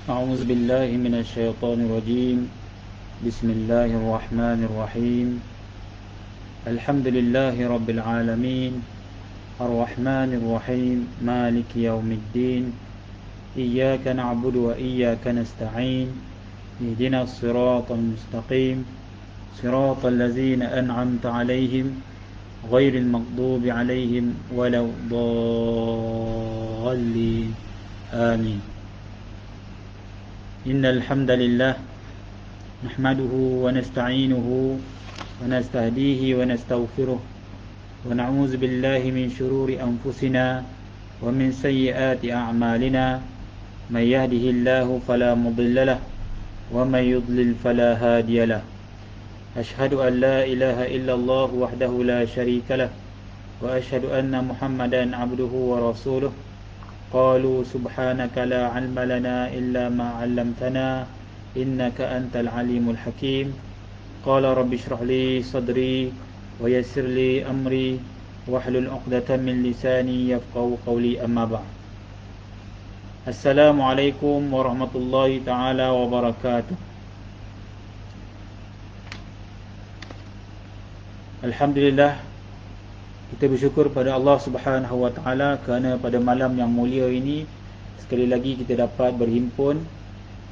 أعوذ بالله من الشيطان الرجيم. بسم الله الرحمن الرحيم. الحمد لله رب العالمين، الرحمن الرحيم، مالك يوم الدين. إياك نعبد وإياك نستعين. اهدنا الصراط المستقيم، صراط الذين أنعمت عليهم غير المغضوب عليهم ولا الضالين. آمين. إن الحمد لله نحمده ونستعينه ونستهديه ونستغفره ونعوذ بالله من شرور أنفسنا ومن سيئات أعمالنا. من يهده الله فلا مضل له ومن يضلل فلا هادي له. أشهد أن لا إله إلا الله وحده لا شريك له وأشهد أن محمدا عبده ورسوله. قالوا سبحانك لا علم لنا إلا ما علمتنا إنك أنت العليم الحكيم. قال رب اشرح لي صدري ويسر لي أمري واحلل عقدة من لساني يفقهوا قولي. أما بعد. السلام عليكم ورحمة الله تعالى وبركاته. Alhamdulillah, kita bersyukur pada Allah Subhanahu Wa Taala kerana pada malam yang mulia ini sekali lagi kita dapat berhimpun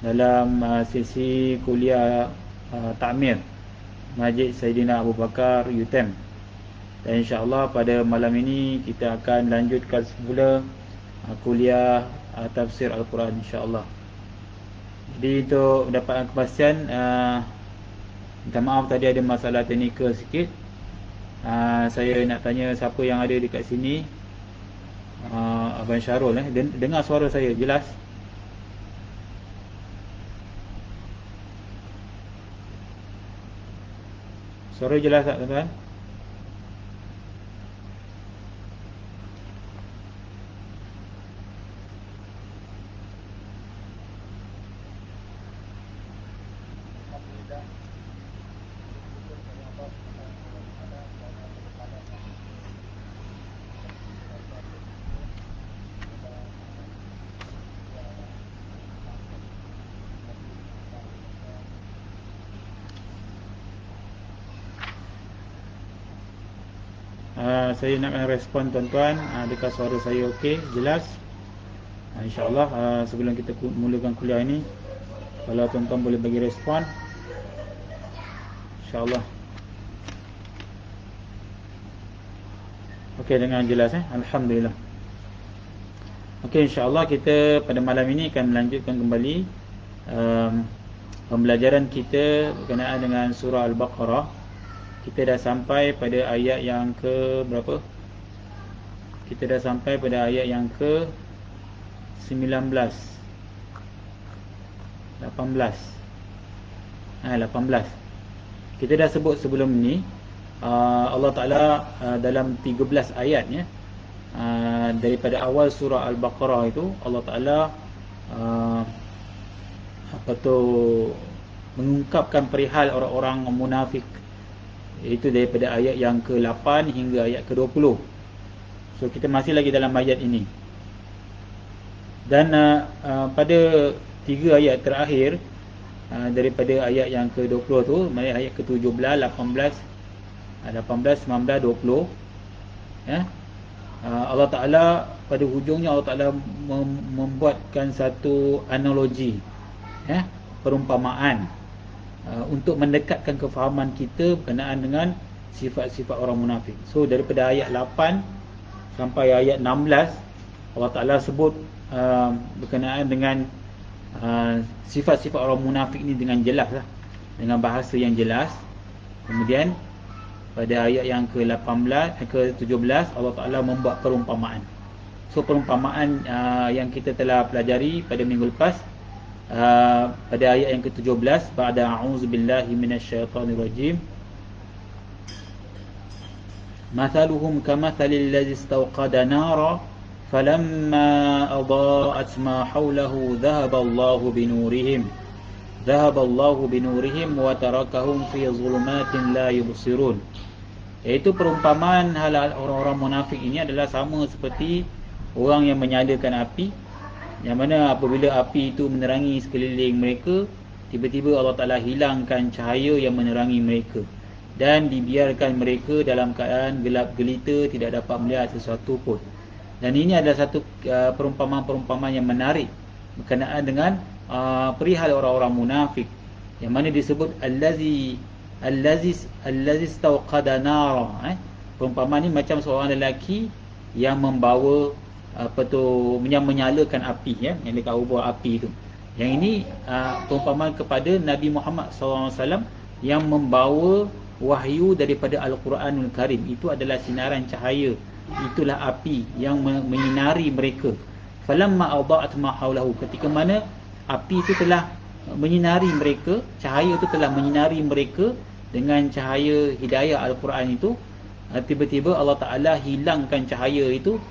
dalam sesi kuliah Ta'mir Masjid Saidina Abu Bakar UTM. Dan insya-Allah pada malam ini kita akan lanjutkan semula kuliah tafsir Al-Quran insya-Allah. Jadi untuk mendapatkan kepastian, minta maaf tadi ada masalah teknikal sikit. Saya nak tanya siapa yang ada dekat sini. Abang Syarul dengar suara saya jelas? Suara jelas tak tuan-tuan? Saya nak respon tuan-tuan. Adakah suara saya okey, jelas? InsyaAllah sebelum kita mulakan kuliah ini, kalau tuan-tuan boleh bagi respon, InsyaAllah. Okey, dengan jelas Alhamdulillah. Okey, InsyaAllah kita pada malam ini akan melanjutkan kembali pembelajaran kita berkenaan dengan surah Al-Baqarah. Kita dah sampai pada ayat yang ke berapa? Kita dah sampai pada ayat yang ke 19 18. Kita dah sebut sebelum ni Allah Ta'ala dalam 13 ayatnya, daripada awal surah Al-Baqarah itu Allah Ta'ala mengungkapkan perihal orang-orang munafik. Itu daripada ayat yang ke-8 hingga ayat ke-20. So kita masih lagi dalam ayat ini. Dan pada 3 ayat terakhir daripada ayat yang ke-20 tu, ayat ke-17, 18, 19, 20, Allah Ta'ala pada hujungnya Allah Ta'ala membuatkan satu analogi, perumpamaan, untuk mendekatkan kefahaman kita berkenaan dengan sifat-sifat orang munafik. So daripada ayat 8 sampai ayat 16 Allah Ta'ala sebut berkenaan dengan sifat-sifat orang munafik ni dengan jelas lah, dengan bahasa yang jelas. Kemudian pada ayat yang ke-18 ke-17 Allah Ta'ala membuat perumpamaan. So perumpamaan yang kita telah pelajari pada minggu lepas, pada ayat yang ke-17, ba'da a'udzubillahi minasyaitonirrajim, mathaluhum kamathalil ladzi istawqada nara falamma adaa'at ma hawlahu dhahaballahu binurihim wa tarakahum fi dhulumatin la yubsirun. Iaitu perumpamaan halal orang-orang munafik ini adalah sama seperti orang yang menyalakan api Yang mana apabila api itu menerangi sekeliling mereka, tiba-tiba Allah Ta'ala hilangkan cahaya yang menerangi mereka dan dibiarkan mereka dalam keadaan gelap gelita, tidak dapat melihat sesuatu pun. Dan ini adalah satu perumpamaan-perumpamaan yang menarik berkenaan dengan perihal orang-orang munafik, yang mana disebut allazi istawqada nara. Perumpamaan ni macam seorang lelaki yang membawa yang menyalakan api, yang dekat ubur api tu. Yang ini perumpamaan kepada Nabi Muhammad SAW yang membawa wahyu daripada Al-Quranul Karim. Itu adalah sinaran cahaya, itulah api yang menyinari mereka. Falamma adha'at ma haulahu, ketika mana api itu telah menyinari mereka, cahaya itu telah menyinari mereka dengan cahaya hidayah Al-Quran itu, tiba-tiba Allah Ta'ala hilangkan cahaya itu,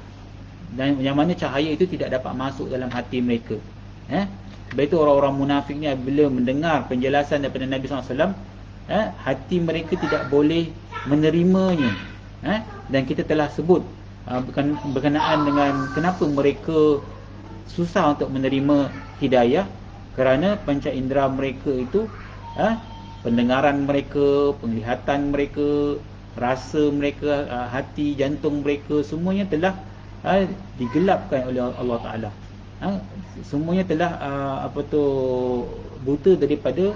dan yang mana cahaya itu tidak dapat masuk dalam hati mereka. Sebab itu orang-orang munafik ni bila mendengar penjelasan daripada Nabi SAW, hati mereka tidak boleh menerimanya. Dan kita telah sebut berkenaan dengan kenapa mereka susah untuk menerima hidayah, kerana panca indera mereka itu, pendengaran mereka, penglihatan mereka, rasa mereka, hati, jantung mereka, semuanya telah digelapkan oleh Allah Ta'ala. Semuanya telah buta daripada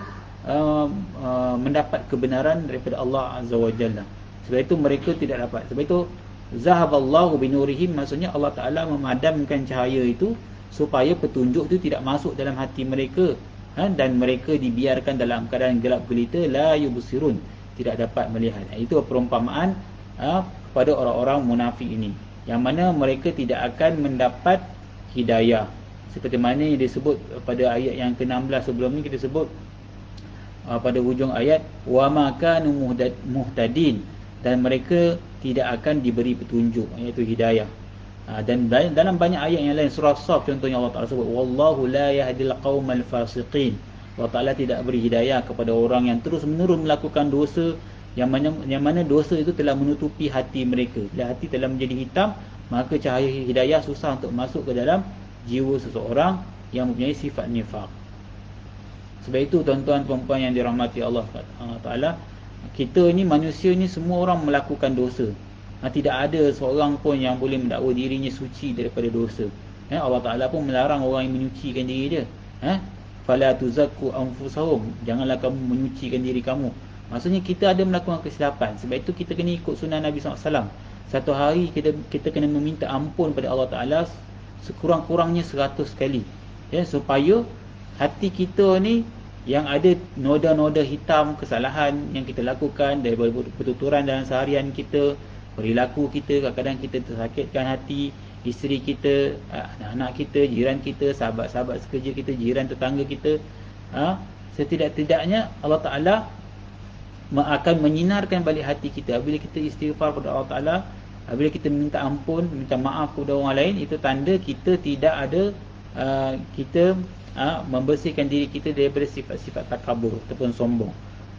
mendapat kebenaran daripada Allah Azza wa Jalla. Sebab itu mereka tidak dapat. Sebab itu zahaballahu binurihim, maksudnya Allah Ta'ala memadamkan cahaya itu supaya petunjuk itu tidak masuk dalam hati mereka, dan mereka dibiarkan dalam keadaan gelap gelita, la yubsirun, tidak dapat melihat. Itu perumpamaan kepada orang-orang munafik ini, yang mana mereka tidak akan mendapat hidayah. Seperti mana yang disebut pada ayat yang ke-16 sebelum ni, kita sebut pada hujung ayat, wa ma kanu muhtadin, dan mereka tidak akan diberi petunjuk, iaitu hidayah. Dan dalam banyak ayat yang lain, surah Shaf contohnya, Allah Ta'ala sebut wallahu la yahdil qaumal fasiqin. Allah Ta'ala tidak beri hidayah kepada orang yang terus-menerus melakukan dosa, yang mana dosa itu telah menutupi hati mereka. Bila hati telah menjadi hitam, maka cahaya hidayah susah untuk masuk ke dalam jiwa seseorang yang mempunyai sifat nifaq. Sebab itu tuan-tuan perempuan yang dirahmati Allah Ta'ala, kita ni manusia ni semua orang melakukan dosa. Tidak ada seorang pun yang boleh mendakwa dirinya suci daripada dosa. Allah Ta'ala pun melarang orang yang menyucikan diri dia. Fala tuzakku anfusahum, janganlah kamu menyucikan diri kamu. Maksudnya kita ada melakukan kesilapan. Sebab itu kita kena ikut sunnah Nabi SAW. Satu hari kita kena meminta ampun pada Allah Ta'ala sekurang-kurangnya 100 kali, supaya hati kita ni yang ada noda-noda hitam kesalahan yang kita lakukan daripada pertuturan dalam seharian kita, perilaku kita, kadang-kadang kita tersakitkan hati isteri kita, anak-anak kita, jiran kita, sahabat-sahabat sekerja kita, jiran tetangga kita. Setidak-tidaknya Allah Ta'ala akan menyinarkan balik hati kita bila kita istighfar kepada Allah Ta'ala, bila kita minta ampun, minta maaf kepada orang lain. Itu tanda kita tidak ada kita membersihkan diri kita daripada sifat-sifat takabur ataupun sombong.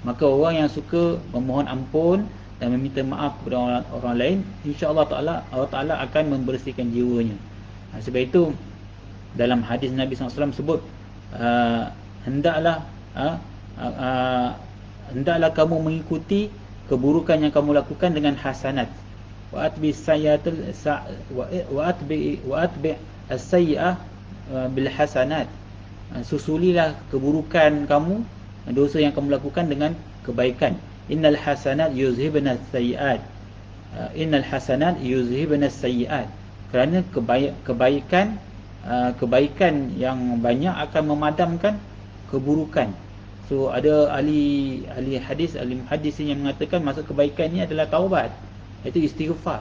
Maka orang yang suka memohon ampun dan meminta maaf kepada orang lain, insya-Allah Allah Ta'ala akan membersihkan jiwanya. Sebab itu dalam hadis Nabi SAW sebut, hendaklah kamu mengikuti keburukan yang kamu lakukan dengan hasanat. Wa atbi as-sayyi'ah bil hasanat. Susulilah keburukan kamu, dosa yang kamu lakukan dengan kebaikan. Innal hasanat yuzhibna as-sayyi'at. Innal hasanat yuzhibna as-sayyi'at. Kerana kebaikan yang banyak akan memadamkan keburukan. So ada ahli hadis, ahli muhaddis yang mengatakan maksud kebaikan ni adalah taubat, iaitu istighfar.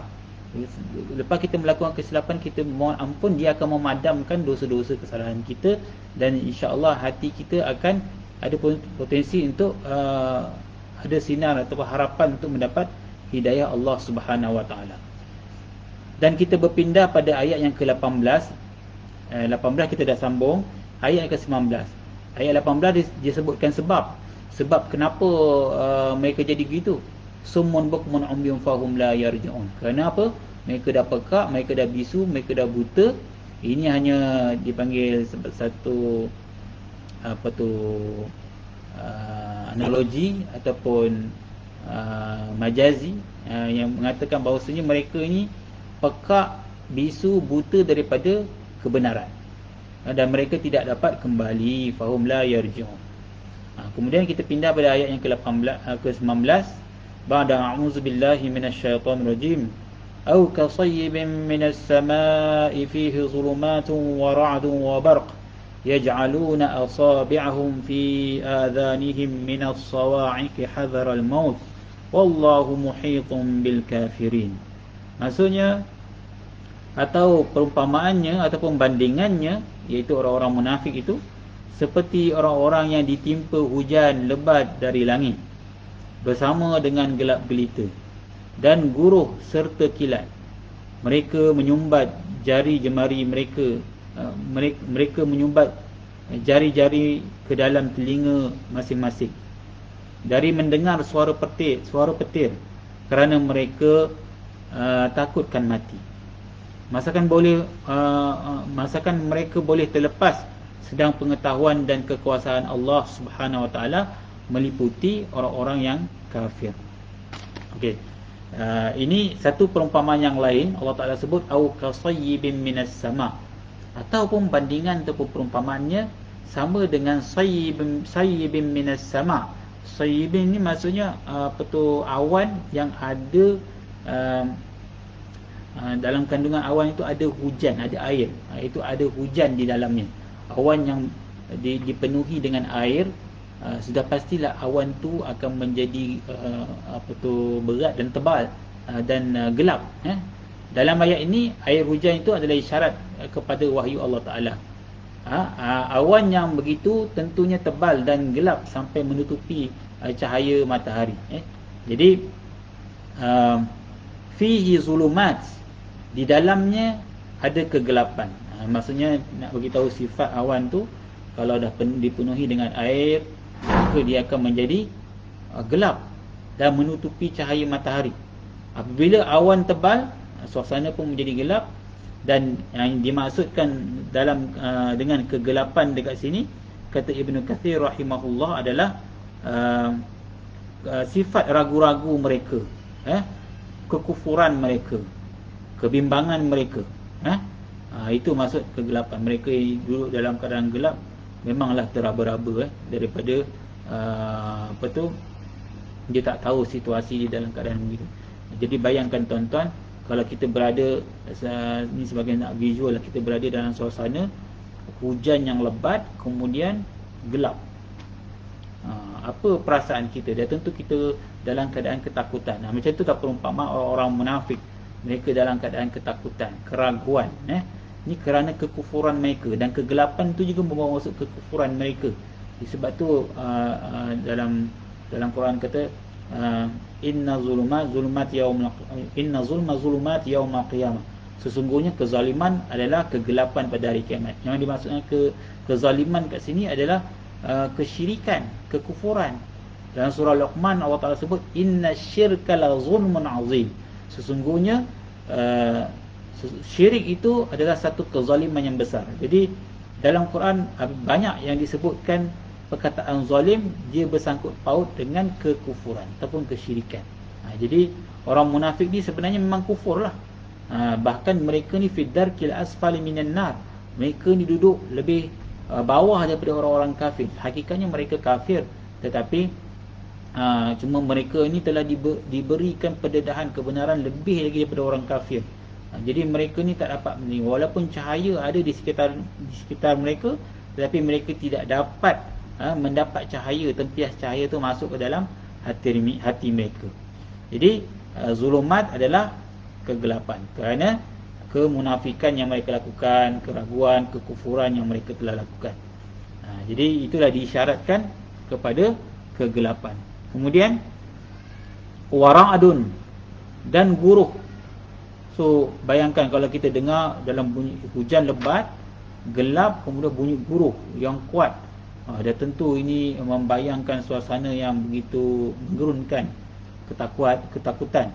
Lepas kita melakukan kesilapan, kita mohon ampun, dia akan memadamkan dosa-dosa kesalahan kita, dan insya-Allah hati kita akan ada potensi untuk ada sinar atau harapan untuk mendapat hidayah Allah Subhanahu Wa Taala. Dan kita berpindah pada ayat yang ke-18. 18 kita dah sambung, ayat yang ke-19. Ayat 18 dia sebutkan sebab kenapa mereka jadi begitu. Summun bukmun umyun fahum la yarji'un. Kenapa? Mereka dah pekak, mereka dah bisu, mereka dah buta, Ini hanya dipanggil satu analogi ataupun majazi yang mengatakan bahawasanya mereka ini pekak, bisu, buta daripada kebenaran, dan mereka tidak dapat kembali, fahum la yarji'un. Kemudian kita pindah pada ayat yang ke-19, ba'da a'udzu billahi minasyaitonir rajim, aw kasayyibin minas samaa'i fihi dhulumatun wa ra'dun wa barq yaj'aluna asabi'ahum fi adhanihim minas sawa'iqi hadharal maut wallahu muhitun bil kafirin. Maksudnya, atau perumpamaannya ataupun bandingannya, iaitu orang-orang munafik itu seperti orang-orang yang ditimpa hujan lebat dari langit bersama dengan gelap gelita dan guruh serta kilat. Mereka menyumbat jari jemari mereka, mereka menyumbat jari-jari ke dalam telinga masing-masing dari mendengar suara petir kerana mereka takutkan mati. Masakan mereka boleh terlepas sedang pengetahuan dan kekuasaan Allah Subhanahu Wa Taala meliputi orang-orang yang kafir. Okey. Ini satu perumpamaan yang lain. Allah Taala sebut au kasayyibin minas sama, ataupun bandingan ataupun perumpamaannya sama dengan sayyibin minas sama. Sayyibin ni maksudnya awan yang ada dalam kandungan awan itu ada hujan, ada air. Itu ada hujan di dalamnya. Awan yang dipenuhi dengan air, sudah pastilah awan tu akan menjadi berat dan tebal dan gelap. Dalam ayat ini, air hujan itu adalah isyarat kepada wahyu Allah Ta'ala. Awan yang begitu tentunya tebal dan gelap sampai menutupi cahaya matahari. Jadi fihi zulumat, di dalamnya ada kegelapan. Maksudnya nak beritahu sifat awan tu, kalau dah dipenuhi dengan air, maka dia akan menjadi gelap dan menutupi cahaya matahari. Apabila awan tebal, suasana pun menjadi gelap. Dan yang dimaksudkan dalam dengan kegelapan dekat sini, kata Ibnu Katsir rahimahullah, adalah sifat ragu-ragu mereka, kekufuran mereka, kebimbangan mereka. Itu maksud kegelapan. Mereka duduk dalam keadaan gelap, memanglah teraba-raba daripada dia tak tahu situasi di dalam keadaan begitu. Jadi bayangkan tuan-tuan, kalau kita berada, ni sebagai nak visual, kita berada dalam suasana hujan yang lebat kemudian gelap, apa perasaan kita? Dia tentu kita dalam keadaan ketakutan. Macam tu tak perumpamaan orang-orang munafik. Mereka dalam keadaan ketakutan, keraguan. Ini kerana kekufuran mereka, dan kegelapan tu juga membawa masuk kekufuran mereka. Sebab tu dalam Quran kata inna zulma zulumat yaumil qiyamah. Sesungguhnya kezaliman adalah kegelapan pada hari kiamat. Yang dimaksudkan kezaliman kat sini adalah kesyirikan, kekufuran. Dalam surah Luqman Allah Taala sebut inna syirka la zulmun azim. Sesungguhnya syirik itu adalah satu kezaliman yang besar. Jadi dalam Quran banyak yang disebutkan perkataan zalim, dia bersangkut paut dengan kekufuran ataupun kesyirikan. Jadi orang munafik ni sebenarnya memang kufur lah. Bahkan mereka ni fiddarkil asfali minan nar. Mereka ni duduk lebih bawah daripada orang-orang kafir. Hakikatnya mereka kafir, tetapi cuma mereka ni telah diberikan pendedahan kebenaran lebih lagi daripada orang kafir. Jadi mereka ni tak dapat menerima, walaupun cahaya ada di sekitar mereka, tetapi mereka tidak dapat mendapat cahaya, tempias cahaya tu masuk ke dalam hati mereka. Jadi zulumat adalah kegelapan kerana kemunafikan yang mereka lakukan, keraguan, kekufuran yang mereka telah lakukan. Jadi itulah diisyaratkan kepada kegelapan. Kemudian wara'adun, dan guruh. So bayangkan kalau kita dengar dalam bunyi hujan lebat, gelap, kemudian bunyi guruh yang kuat, dah tentu ini membayangkan suasana yang begitu menggerunkan, ketakutan.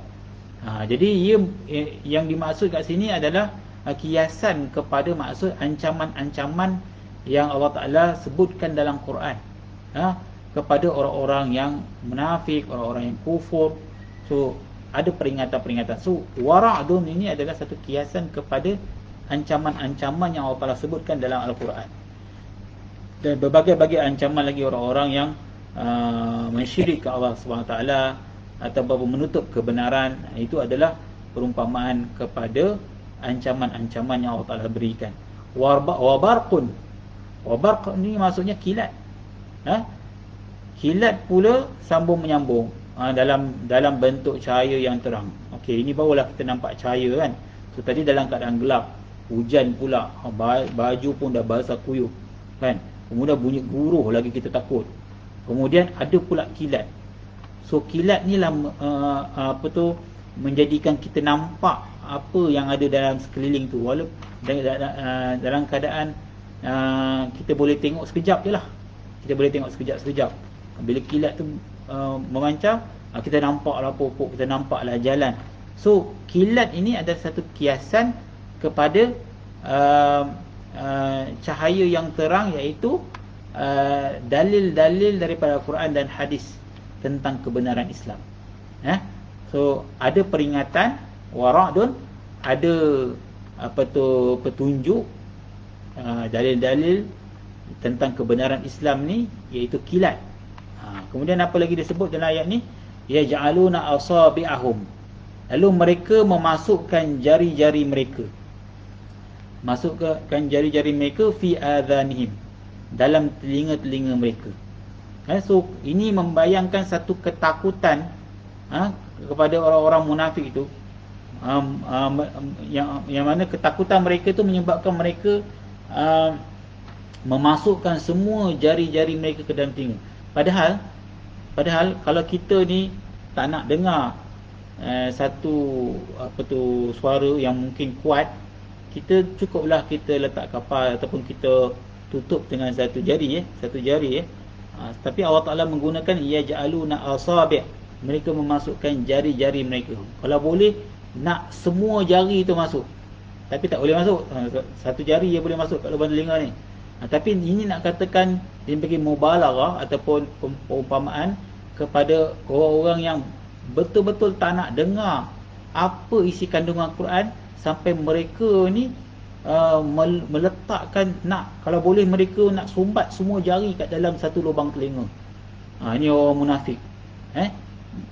Jadi yang dimaksud kat sini adalah kiasan kepada maksud ancaman-ancaman yang Allah Ta'ala sebutkan dalam Quran, kepada orang-orang yang munafik, orang-orang yang kufur. So ada peringatan-peringatan. So wara'dun ini adalah satu kiasan kepada ancaman-ancaman yang Allah Ta'ala sebutkan dalam Al-Quran. Dan berbagai-bagai ancaman lagi orang-orang yang mensyirik ke Allah SWT ataupun menutup kebenaran. Itu adalah perumpamaan kepada ancaman-ancaman yang Allah Ta'ala berikan. Wabarqun, wabarq ni maksudnya kilat. Kilat pula sambung menyambung, dalam bentuk cahaya yang terang. Okey, ini barulah kita nampak cahaya kan. So tadi dalam keadaan gelap, hujan pula, baju pun dah basah kuyup kan. Kemudian bunyi guruh lagi, kita takut. Kemudian ada pula kilat. So kilat ni lah menjadikan kita nampak apa yang ada dalam sekeliling tu. Walaupun dalam keadaan kita boleh tengok sekejap je lah. Kita boleh tengok sekejap-sekejap. Bila kilat tu memancar, kita nampaklah pokok, kita nampaklah jalan. So kilat ini adalah satu kiasan kepada cahaya yang terang, iaitu dalil-dalil daripada Al-Quran dan hadis tentang kebenaran Islam. So ada peringatan wara'dun, ada petunjuk, dalil-dalil tentang kebenaran Islam ni, iaitu kilat. Kemudian apa lagi disebut dalam ayat ni? Yaj'aluna asabi'ahum, lalu mereka memasukkan jari-jari mereka, masukkan jari-jari mereka fi adhanihim, dalam telinga-telinga mereka. So ini membayangkan satu ketakutan kepada orang-orang munafik itu, yang mana ketakutan mereka itu menyebabkan mereka memasukkan semua jari-jari mereka ke dalam telinga. Padahal kalau kita ni tak nak dengar satu suara yang mungkin kuat, kita cukuplah kita letak kapal ataupun kita tutup dengan satu jari. Tapi Allah Ta'ala menggunakan yaj'aluna asabi', mereka memasukkan jari-jari mereka. Kalau boleh nak semua jari itu masuk, tapi tak boleh masuk. Satu jari je boleh masuk kat lubang telinga ni. Tapi ini nak katakan dia bagi mubalaghah ataupun perumpamaan kepada orang-orang yang betul-betul tak nak dengar apa isi kandungan Al-Quran, sampai mereka ni meletakkan, kalau boleh mereka nak sumbat semua jari kat dalam satu lubang telinga. Ini orang munafik.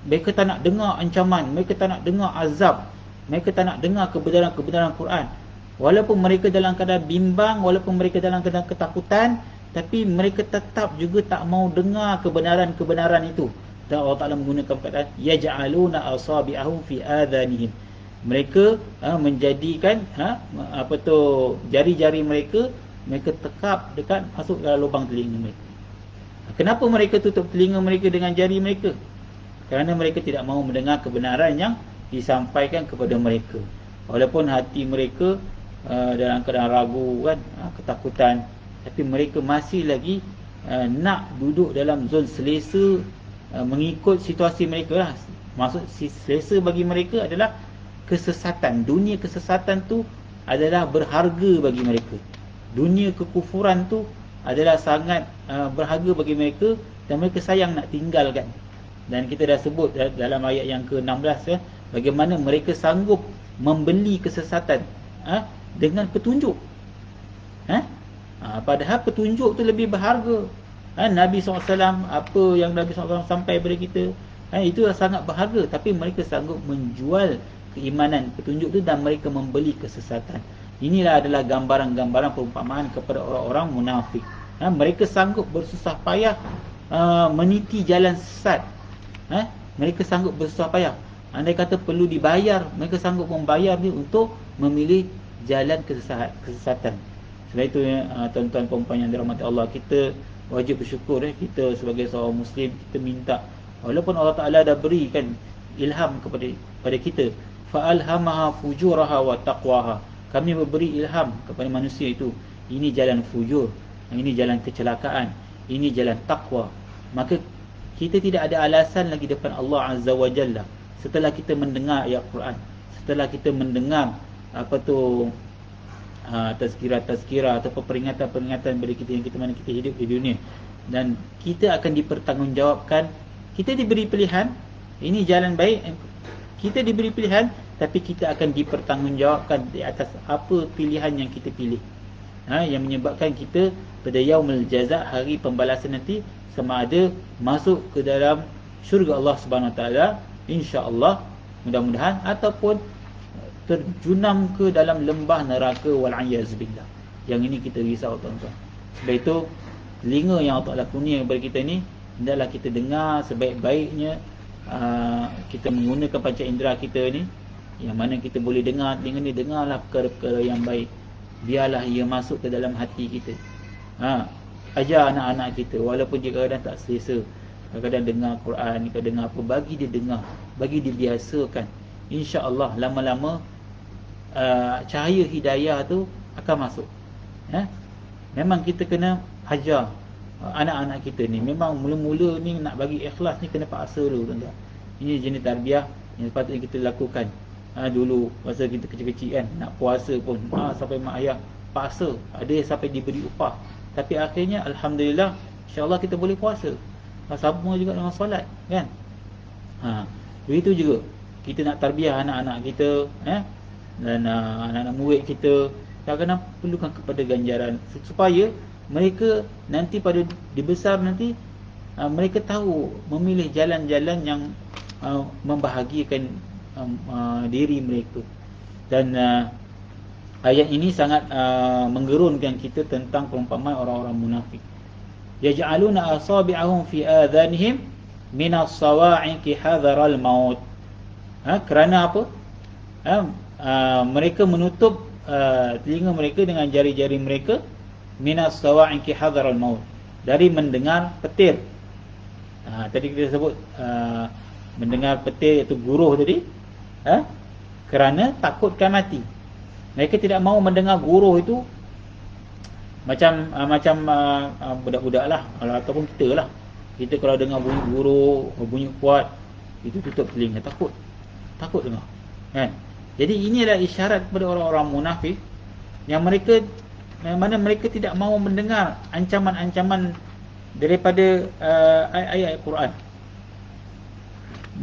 Mereka tak nak dengar ancaman, mereka tak nak dengar azab, mereka tak nak dengar kebenaran Quran. Walaupun mereka dalam keadaan bimbang, walaupun mereka dalam keadaan ketakutan, tapi mereka tetap juga tak mau dengar kebenaran itu. Dan Allah Ta'ala menggunakan perkataan yaj'aluna asabi'ahum fi adhanihim, mereka menjadikan jari-jari mereka tekap dekat masuk dalam lubang telinga mereka. Kenapa mereka tutup telinga mereka dengan jari mereka? Kerana mereka tidak mahu mendengar kebenaran yang disampaikan kepada mereka. Walaupun hati mereka dalam keadaan ragu kan, ketakutan, tapi mereka masih lagi nak duduk dalam zon selesa, mengikut situasi mereka lah. Maksud selesa bagi mereka adalah kesesatan. Dunia kesesatan tu adalah berharga bagi mereka. Dunia kekufuran tu adalah sangat berharga bagi mereka, dan mereka sayang nak tinggalkan. Dan kita dah sebut dalam ayat yang ke-16 bagaimana mereka sanggup membeli kesesatan dengan petunjuk. Padahal petunjuk tu lebih berharga. Nabi SAW, apa yang Nabi SAW sampai kepada kita, itu sangat berharga. Tapi mereka sanggup menjual keimanan, petunjuk tu, dan mereka membeli kesesatan. Inilah adalah gambaran-gambaran perumpamaan kepada orang-orang munafik. Mereka sanggup bersusah payah meniti jalan sesat. Mereka sanggup bersusah payah. Andai kata perlu dibayar, mereka sanggup membayar dia untuk memilih jalan kesesatan. Sebab itu tuan-tuan perempuan yang dirahmati Allah, kita wajib bersyukur. Kita sebagai seorang Muslim, kita minta, walaupun Allah Ta'ala dah berikan ilham kepada kita, fa'alhamaha fujuraha wa taqwaha, kami memberi ilham kepada manusia itu, ini jalan fujur, ini jalan kecelakaan, ini jalan taqwa. Maka kita tidak ada alasan lagi depan Allah Azza wa Jalla, setelah kita mendengar ayat Quran, setelah kita mendengar tazkirah-tazkirah atau peringatan-peringatan bagi kita yang mana kita hidup di dunia, dan kita akan dipertanggungjawabkan. Kita diberi pilihan, ini jalan baik, kita diberi pilihan, tapi kita akan dipertanggungjawabkan di atas apa pilihan yang kita pilih, yang menyebabkan kita pada yaumul jaza, hari pembalasan nanti, sama ada masuk ke dalam syurga Allah Subhanahu Wa Taala insya-Allah, mudah-mudahan, ataupun terjunam ke dalam lembah neraka wal'iyazbillah. Yang ini kita risau, tuan-tuan. Sebab itu telinga yang Allah Ta'ala kurnia kepada kita ni, hendaklah kita dengar sebaik-baiknya. Kita menggunakan panca indera kita ni, yang mana kita boleh dengar telinga ni, dengarlah perkara-perkara yang baik, biarlah ia masuk ke dalam hati kita. Ajar anak-anak kita, walaupun dia kadang-kadang tak selesa, kadang-kadang dengar Quran, kadang dengar apa, bagi dia dengar, bagi dia biasakan. InsyaAllah lama-lama cahaya hidayah tu akan masuk. Memang kita kena ajar anak-anak kita ni. Memang mula-mula ni nak bagi ikhlas ni kena paksa dulu, tuan-tuan. Ini jenis tarbiyah yang sepatutnya kita lakukan. Dulu masa kita kecil-kecil kan, nak puasa pun sampai mak ayah paksa, ada yang sampai diberi upah. Tapi akhirnya alhamdulillah, insya-Allah kita boleh puasa. Sama juga dengan solat kan. Begitu juga kita nak tarbiyah anak-anak kita, dan anak-anak murid kita, kadang-kadang perlukan kepada ganjaran, supaya mereka nanti pada dibesar nanti, mereka tahu memilih jalan-jalan yang membahagiakan diri mereka. Dan ayat ini sangat menggerunkan kita tentang perumpamaan orang-orang munafik. Yaj'aluna asabi'ahum fi adhanihim minas sawa'iqi hadharal maut. Kerana apa? Mereka menutup telinga mereka dengan jari-jari mereka, minas sawa'iqi hadharal maut, dari mendengar petir. Tadi kita sebut mendengar petir, iaitu guruh tadi, kerana takutkan mati. Mereka tidak mahu mendengar guruh itu, macam budak-budak lah, ataupun kita lah. Kita kalau dengar bunyi guruh, bunyi kuat, itu tutup telinga, takut dengar kan. Jadi inilah isyarat kepada orang-orang munafik, yang mana mereka tidak mahu mendengar ancaman-ancaman daripada ayat-ayat Quran.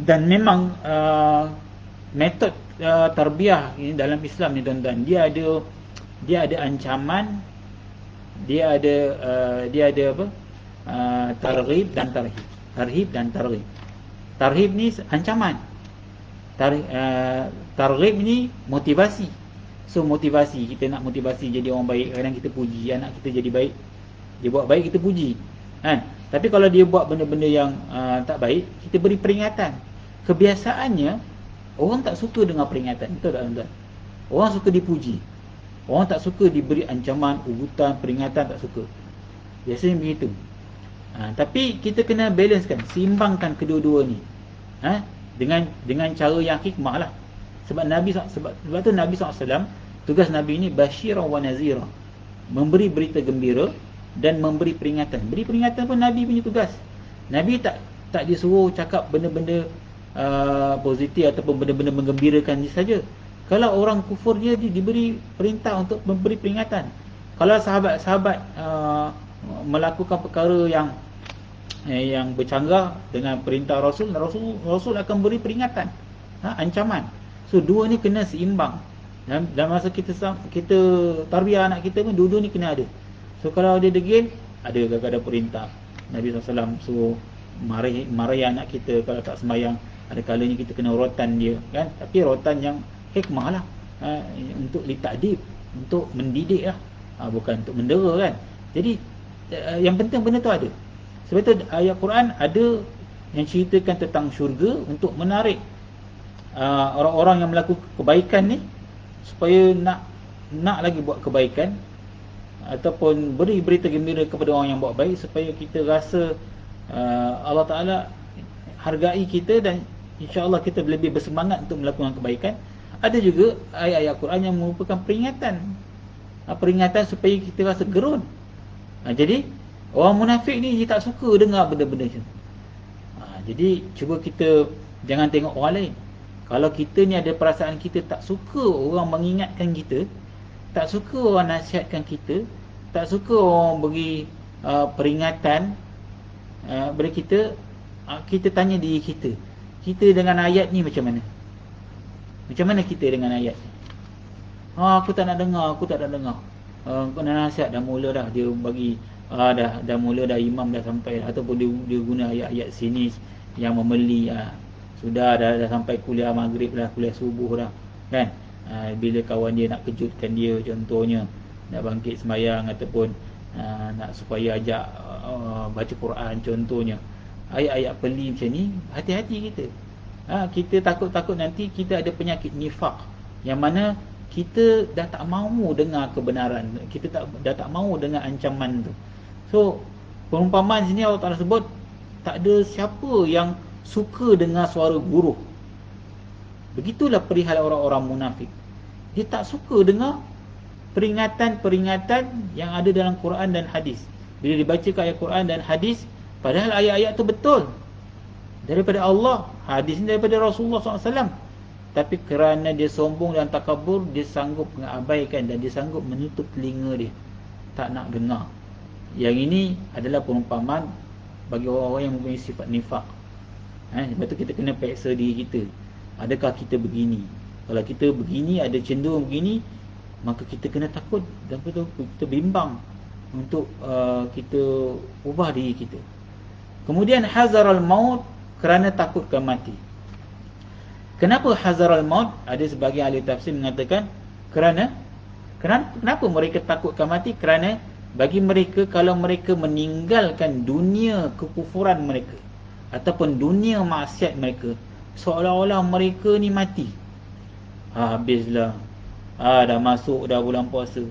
Dan memang metod tarbiyah ini dalam Islam ni, tuan-tuan, dia ada ancaman, dia ada apa, targhib dan tarhib. Tarhib dan targhib. Tarhib ni ancaman, targhib ni motivasi. So motivasi, kita nak motivasi jadi orang baik, kadang kita puji anak kita jadi baik, dia buat baik kita puji kan. Tapi kalau dia buat benda-benda yang tak baik, kita beri peringatan. Kebiasaannya orang tak suka dengar peringatan, betul tak, tuan-tuan? Orang suka dipuji, orang tak suka diberi ancaman, ugutan, peringatan, tak suka. Biasanya begitu. Tapi kita kena balancekan, seimbangkan kedua-dua ni, dengan cara yang hikmah lah. Sebab tu Nabi SAW, tugas Nabi ni basyirah wa nazirah, memberi berita gembira dan memberi peringatan. Beri peringatan pun Nabi punya tugas. Nabi tak disuruh cakap benda-benda positif ataupun benda-benda menggembirakan saja. Kalau orang kufur, dia diberi perintah untuk memberi peringatan. Kalau sahabat-sahabat melakukan perkara yang bercanggah dengan perintah Rasul akan beri peringatan, ancaman. So dua ni kena seimbang. Dan masa kita tarbiyah anak kita pun, dua-dua ni kena ada. So kalau dia degil, ada kadang-kadang perintah. Nabi SAW suruh marahi anak kita kalau tak sembahyang. Ada kalanya kita kena rotan dia kan. Tapi rotan yang hikmah lah, untuk litakdib, untuk mendidik lah, bukan untuk mendera kan. Jadi yang penting benda tu ada. Sebab tu ayat Quran ada yang ceritakan tentang syurga, untuk menarik orang-orang yang melakukan kebaikan ni, supaya nak lagi buat kebaikan, ataupun beri berita gembira kepada orang yang buat baik, supaya kita rasa Allah Ta'ala hargai kita, dan insya-Allah kita lebih bersemangat untuk melakukan kebaikan. Ada juga ayat-ayat Quran yang merupakan peringatan supaya kita rasa gerun. Jadi orang munafik ni dia tak suka dengar benda-benda macam tu. Jadi cuba kita jangan tengok orang lain. Kalau kita ni ada perasaan kita tak suka orang mengingatkan kita, tak suka orang nasihatkan kita, tak suka orang beri peringatan kepada kita. Kita tanya diri kita, kita dengan ayat ni macam mana? Macam mana kita dengan ayat ni? Aku tak nak dengar, aku tak nak dengar. Kau nak nasihat dah mula dah, dia bagi dah mula dah, imam dah sampai dah, ataupun dia guna ayat-ayat sinis yang memeli. Sudah dah sampai kuliah maghrib dah, kuliah subuh dah kan. Bila kawan dia nak kejutkan dia, contohnya nak bangkit sembahyang ataupun nak supaya ajak baca Quran contohnya, ayat-ayat peli macam ni, hati-hati kita. Kita takut-takut nanti kita ada penyakit nifaq, yang mana kita dah tak mahu dengar kebenaran, kita dah tak mahu dengar ancaman tu. So perumpamaan sini Allah Ta'ala sebut, tak ada siapa yang suka dengar suara guru. Begitulah perihal orang-orang munafik. Dia tak suka dengar peringatan-peringatan yang ada dalam Quran dan hadis. Bila dibacakan ayat Quran dan hadis, padahal ayat-ayat tu betul daripada Allah, hadis ni daripada Rasulullah SAW, tapi kerana dia sombong dan takabur, dia sanggup mengabaikan dan dia sanggup menutup telinga dia, tak nak dengar. Yang ini adalah perumpamaan bagi orang-orang yang mempunyai sifat nifaq. Sebab tu kita kena periksa diri kita, adakah kita begini? Kalau kita begini, ada cenderung begini, maka kita kena takut dan kita bimbang untuk kita ubah diri kita. Kemudian hazaral maut, kerana takutkan mati. Kenapa hazaral maut? Ada sebagian ahli tafsir mengatakan kenapa mereka takutkan mati? Kerana bagi mereka, kalau mereka meninggalkan dunia kekufuran mereka ataupun dunia maksiat mereka, seolah-olah mereka ni mati. Habislah. Dah masuk dah bulan puasa,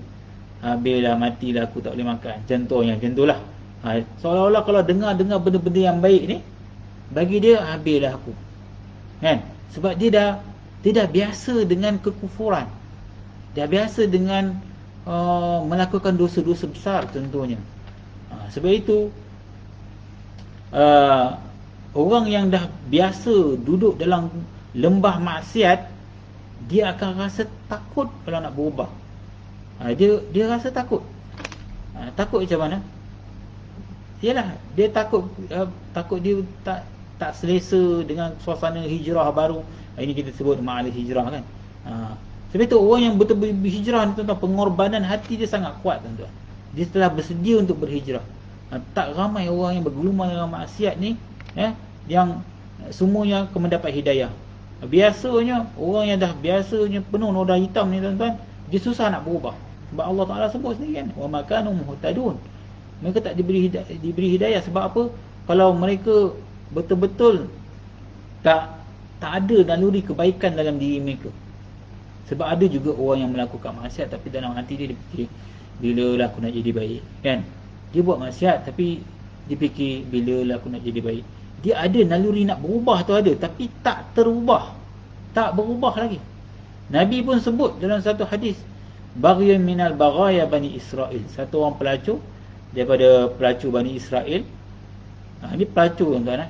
habislah, matilah, aku tak boleh makan. Contohnya macam itulah. Seolah-olah kalau dengar benda-benda yang baik ni, bagi dia habislah aku. Kan? Sebab dia dah biasa dengan kekufuran. Dia biasa dengan melakukan dosa-dosa besar contohnya. Sebab itu orang yang dah biasa duduk dalam lembah maksiat, dia akan rasa takut kalau nak berubah. Dia rasa takut. Takut macam mana? Yalah, dia takut dia tak selesa dengan suasana hijrah baru. Ini kita sebut ma'al hijrah kan. Sebab itu orang yang betul-betul berhijrah ni, tuan-tuan, pengorbanan hati dia sangat kuat, tuan-tuan. Dia telah bersedia untuk berhijrah. Tak ramai orang yang bergelumang dalam maksiat ni yang semuanya akan mendapat hidayah. Biasanya orang yang dah biasanya penuh noda hitam ni, tuan-tuan, dia susah nak berubah. Sebab Allah Ta'ala sebut sendiri kan, wa makanu muhtadun. Mereka tak diberi hidayah. Sebab apa? Kalau mereka betul-betul tak ada naluri kebaikan dalam diri mereka. Sebab ada juga orang yang melakukan maksiat, tapi dalam hati dia fikir, bila lah aku nak jadi baik, kan? Dia buat maksiat tapi dia fikir, bila lah aku nak jadi baik. Dia ada naluri nak berubah tu ada, tapi tak terubah, tak berubah lagi. Nabi pun sebut dalam satu hadis, baghyan minal baghaya Bani Israel. Satu orang pelacur daripada pelacur Bani Israel. Ini pelacur, tuan-tuan.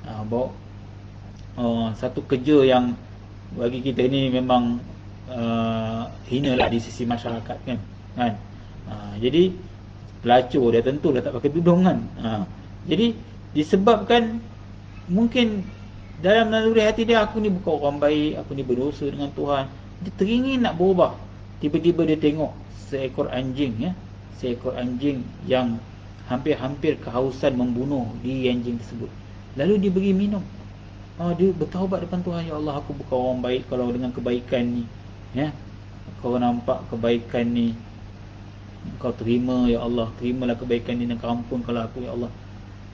Bawa satu kerja yang bagi kita ni memang hina lah di sisi masyarakat kan. Jadi pelacur dia tentu dah tak pakai tudung kan. Jadi disebabkan mungkin dalam naluri hati dia, aku ni bukan orang baik, aku ni berdosa dengan Tuhan. Dia teringin nak berubah. Tiba-tiba dia tengok seekor anjing, seekor anjing yang hampir-hampir kehausan membunuh diri anjing tersebut. Lalu dia beri minum. Dia bertaubat depan Tuhan, ya Allah, aku bukan orang baik. Kalau dengan kebaikan ni, kau nampak kebaikan ni, kau terima, ya Allah, terimalah kebaikan ni dan kau ampunkanlah aku, ya Allah.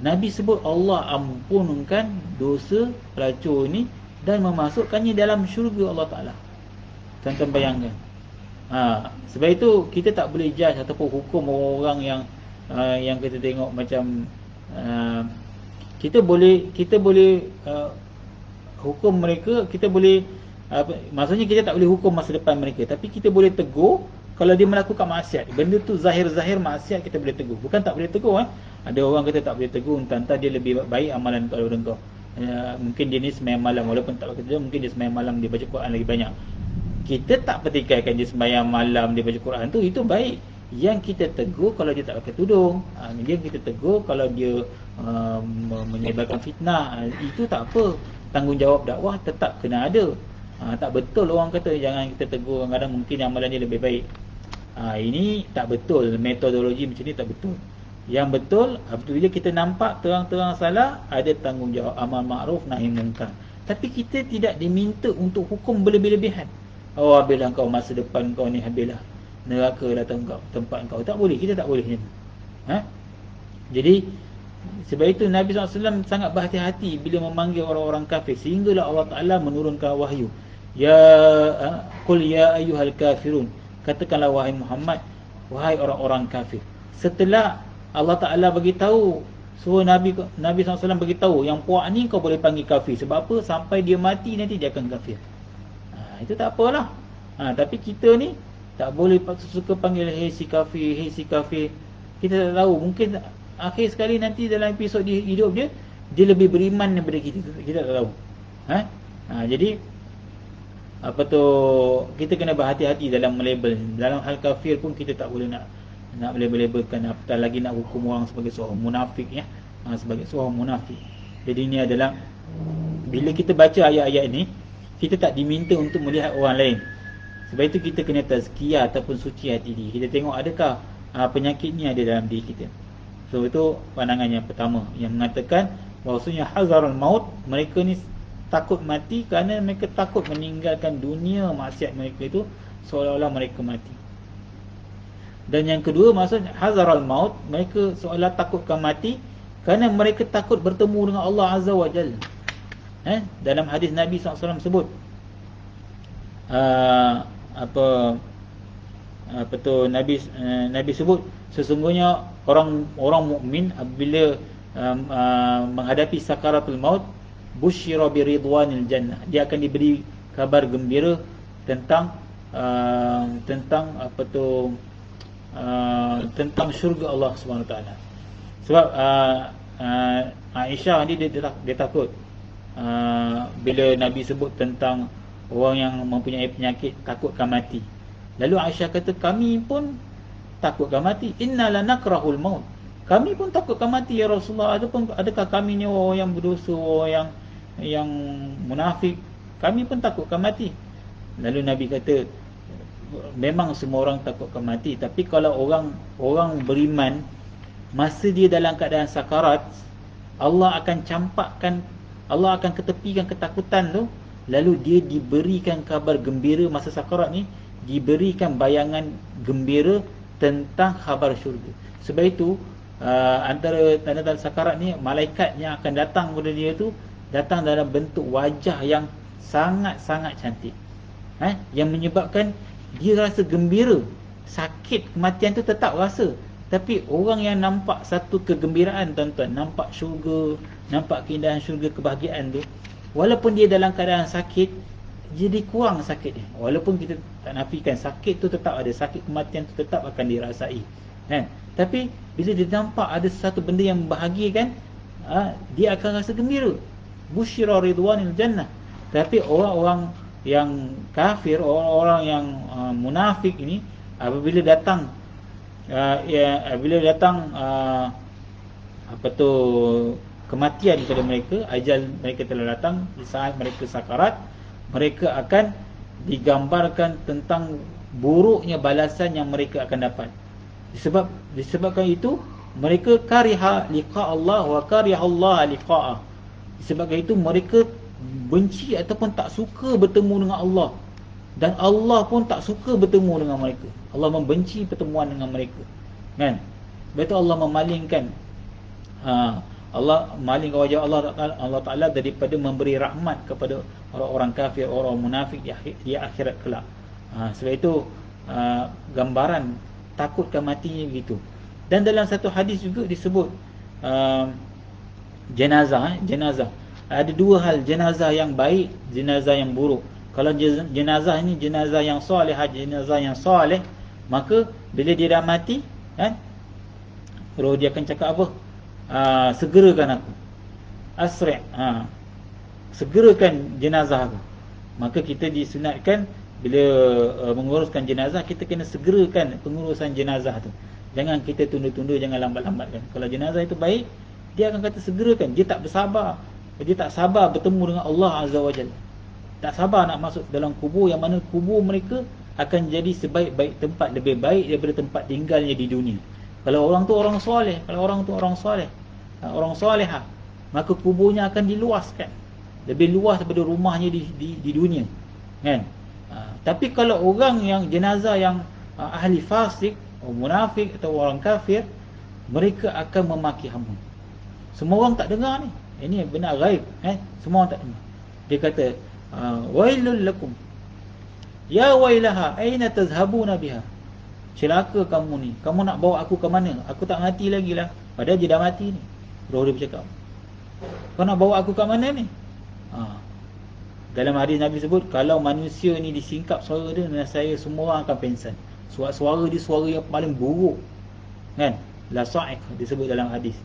Nabi sebut Allah ampunkan dosa pelacur ni dan memasukkannya dalam syurga Allah Ta'ala. Tuan-tuan bayangkan. Sebab itu kita tak boleh judge ataupun hukum orang yang kita tengok macam kita boleh hukum mereka, kita boleh maksudnya kita tak boleh hukum masa depan mereka, tapi kita boleh tegur kalau dia melakukan maksiat. Benda tu zahir-zahir maksiat, kita boleh tegur. Bukan tak boleh tegur. Ada orang kata tak boleh tegur, entah dia lebih baik amalan daripada engkau. Mungkin dia ni sembahyang malam, walaupun tak pakai tudung, mungkin dia sembahyang malam, dia baca Quran lagi banyak. Kita tak pertikaikan dia sembahyang malam, dia baca Quran tu, itu baik. Yang kita tegur kalau dia tak pakai tudung, yang kita tegur kalau dia menyebarkan fitnah, itu tak apa. Tanggungjawab dakwah tetap kena ada. Tak betul orang kata jangan kita tegur, kadang-kadang mungkin amalan dia lebih baik. Ini tak betul, metodologi macam ni tak betul. Yang betul, apabila kita nampak terang-terang salah, ada tanggungjawab amar ma'ruf nahi munkar. Tapi kita tidak diminta untuk hukum berlebih-lebihan. Oh, habislah kau, masa depan kau ni habislah, neraka datang kau, tempat kau. Tak boleh, kita tak boleh macam tu. Jadi sebab itu Nabi SAW sangat berhati-hati bila memanggil orang-orang kafir, sehinggalah Allah Ta'ala menurunkan wahyu. Qul ya ayyuhal kafirun, katakanlah wahai Muhammad, wahai orang-orang kafir. Setelah Allah Ta'ala beritahu, suruh Nabi SAW beritahu, yang puak ni kau boleh panggil kafir. Sebab apa? Sampai dia mati nanti dia akan kafir. Itu tak apalah. Tapi kita ni tak boleh suka panggil hey si kafir, hey si kafir. Kita tak tahu, mungkin akhir sekali nanti dalam episod hidup dia, dia lebih beriman daripada kita. Kita tak tahu. Jadi apa tu, kita kena berhati-hati dalam melabel. Dalam hal kafir pun kita tak boleh nak label-labelkan, apatah lagi nak hukum orang sebagai seorang munafik, ya. Sebagai seorang munafik. Jadi ini adalah, bila kita baca ayat-ayat ini, kita tak diminta untuk melihat orang lain. Sebab itu kita kena tazkiyah ataupun suci hati diri. Kita tengok adakah penyakit ni ada dalam diri kita. So itu pandangan yang pertama, yang mengatakan bahawasanya hazarul maut, mereka ni takut mati kerana mereka takut meninggalkan dunia maksiat mereka itu, seolah-olah mereka mati. Dan yang kedua, maksudnya hazarul maut, mereka seolah takutkan mati kerana mereka takut bertemu dengan Allah Azza wa Jalla. Dalam hadis Nabi SAW sebut, apa tu, Nabi sebut, sesungguhnya orang mukmin apabila menghadapi sakaratul maut, busyira bi ridwanil jannah, dia akan diberi kabar gembira tentang apa tu, tentang syurga Allah Subhanahu Wa Taala. Sebab Aisyah ni dia takut bila Nabi sebut tentang orang yang mempunyai penyakit takutkan mati. Lalu Aisyah kata, kami pun takutkan mati. Inna lanakrahul maut, kami pun takutkan mati ya Rasulullah. Adakah kami ni orang yang berdosa, orang yang munafik? Kami pun takutkan mati. Lalu Nabi kata, memang semua orang takutkan mati, tapi kalau orang beriman, masa dia dalam keadaan sakarat, Allah akan campakkan, Allah akan ketepikan ketakutan tu, lalu dia diberikan kabar gembira masa sakarat ni, diberikan bayangan gembira tentang khabar syurga. Sebab itu antara tanda-tanda sakarat ni, malaikat yang akan datang kepada dia tu datang dalam bentuk wajah yang sangat-sangat cantik, yang menyebabkan dia rasa gembira. Sakit kematian tu tetap rasa, tapi orang yang nampak satu kegembiraan, tuan-tuan, nampak syurga, nampak keindahan syurga, kebahagiaan tu, walaupun dia dalam keadaan sakit, jadi kurang sakit dia. Walaupun kita tak nafikan sakit tu tetap ada, sakit kematian tu tetap akan dirasai, tapi bila dia nampak ada satu benda yang membahagiakan, dia akan rasa gembira. Busyira ridwanil jannah. Tapi orang-orang yang kafir, orang-orang yang munafik ini, apabila datang apa tu, kematian kepada mereka, ajal mereka telah datang, di saat mereka sakarat, mereka akan digambarkan tentang buruknya balasan yang mereka akan dapat. Disebabkan itu, mereka kariha liqa Allah wa kariha Allah liqa'ah. Disebabkan itu mereka benci ataupun tak suka bertemu dengan Allah, dan Allah pun tak suka bertemu dengan mereka. Allah membenci pertemuan dengan mereka, kan? Sebab itu Allah memalingkan, Allah malingkan wajah Allah Ta'ala daripada memberi rahmat kepada orang-orang kafir, orang munafik di akhirat kelak. Sebab itu gambaran takutkan matinya begitu. Dan dalam satu hadis juga disebut jenazah. Ada dua hal, jenazah yang baik, jenazah yang buruk. Kalau jenazah ini jenazah yang soleh, jenazah yang soleh, maka bila dia dah mati, kan, roh dia akan cakap apa? Segerakan aku, asri', segerakan jenazah aku. Maka kita disunatkan bila menguruskan jenazah, kita kena segerakan pengurusan jenazah tu. Jangan kita tunda-tunda, jangan lambat-lambatkan. Kalau jenazah itu baik, dia akan kata segerakan. Dia tak bersabar. Dia tak sabar bertemu dengan Allah Azza wa Jalla. Tak sabar nak masuk dalam kubur, yang mana kubur mereka akan jadi sebaik-baik tempat, lebih baik daripada tempat tinggalnya di dunia. Kalau orang tu orang soleh, kalau orang tu orang soleh, orang solehah, maka kuburnya akan diluaskan, lebih luas daripada rumahnya di dunia, kan? Tapi kalau orang yang jenazah yang ahli fasik, munafik atau orang kafir, mereka akan memaki hamba. Semua orang tak dengar ni. Ini benar gaib, semua orang tak dengar. Dia kata, wailul lakum, ya wailaha, aina tazhabuna biha. Celaka kamu ni, kamu nak bawa aku ke mana? Aku tak mati lagi lah. Padahal dia dah mati ni. Roh dia bercakap, kau nak bawa aku ke mana ni? Dalam hadis Nabi sebut, kalau manusia ni disingkap suara dia, saya semua orang akan pengsan. Suara dia suara yang paling buruk, kan? La sa'iq disebut dalam hadis.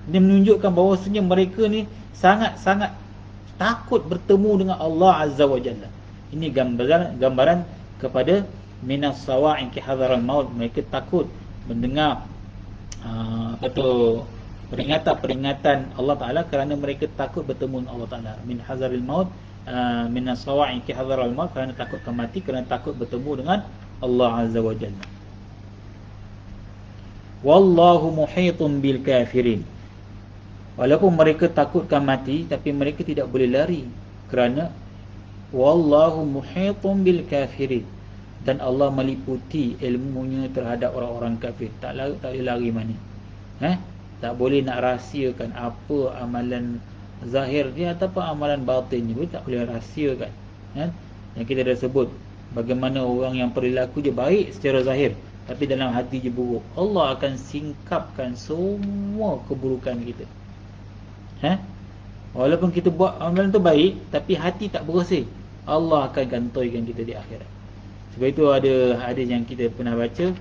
Ini menunjukkan bahawasanya mereka ni sangat-sangat takut bertemu dengan Allah Azza wa Jalla. Ini gambaran kepada minas sawa'iq hadharal maut. Mereka takut mendengar peringatan Allah Ta'ala, kerana mereka takut bertemu dengan Allah Ta'ala. Min hazaril maut, minas sawa'iq hadharal maut, kerana takut mati, kerana takut bertemu dengan Allah Azza wa Jalla. Wallahu muhitun bil kafirin. Walaupun mereka takutkan mati, tapi mereka tidak boleh lari, kerana wallahu muhitun bil kafirin, dan Allah meliputi ilmunya terhadap orang-orang kafir. Tak boleh lari mana. Tak boleh nak rahsiakan apa amalan zahir dia ataupun amalan batin dia, tak boleh rahsiakan. Yang kita dah sebut, bagaimana orang yang perilaku dia baik secara zahir, tapi dalam hati dia buruk. Allah akan singkapkan semua keburukan kita. Walaupun kita buat amalan tu baik, tapi hati tak bersih, Allah akan gantoikan kita di akhirat. Sebab itu ada hadis yang kita pernah baca.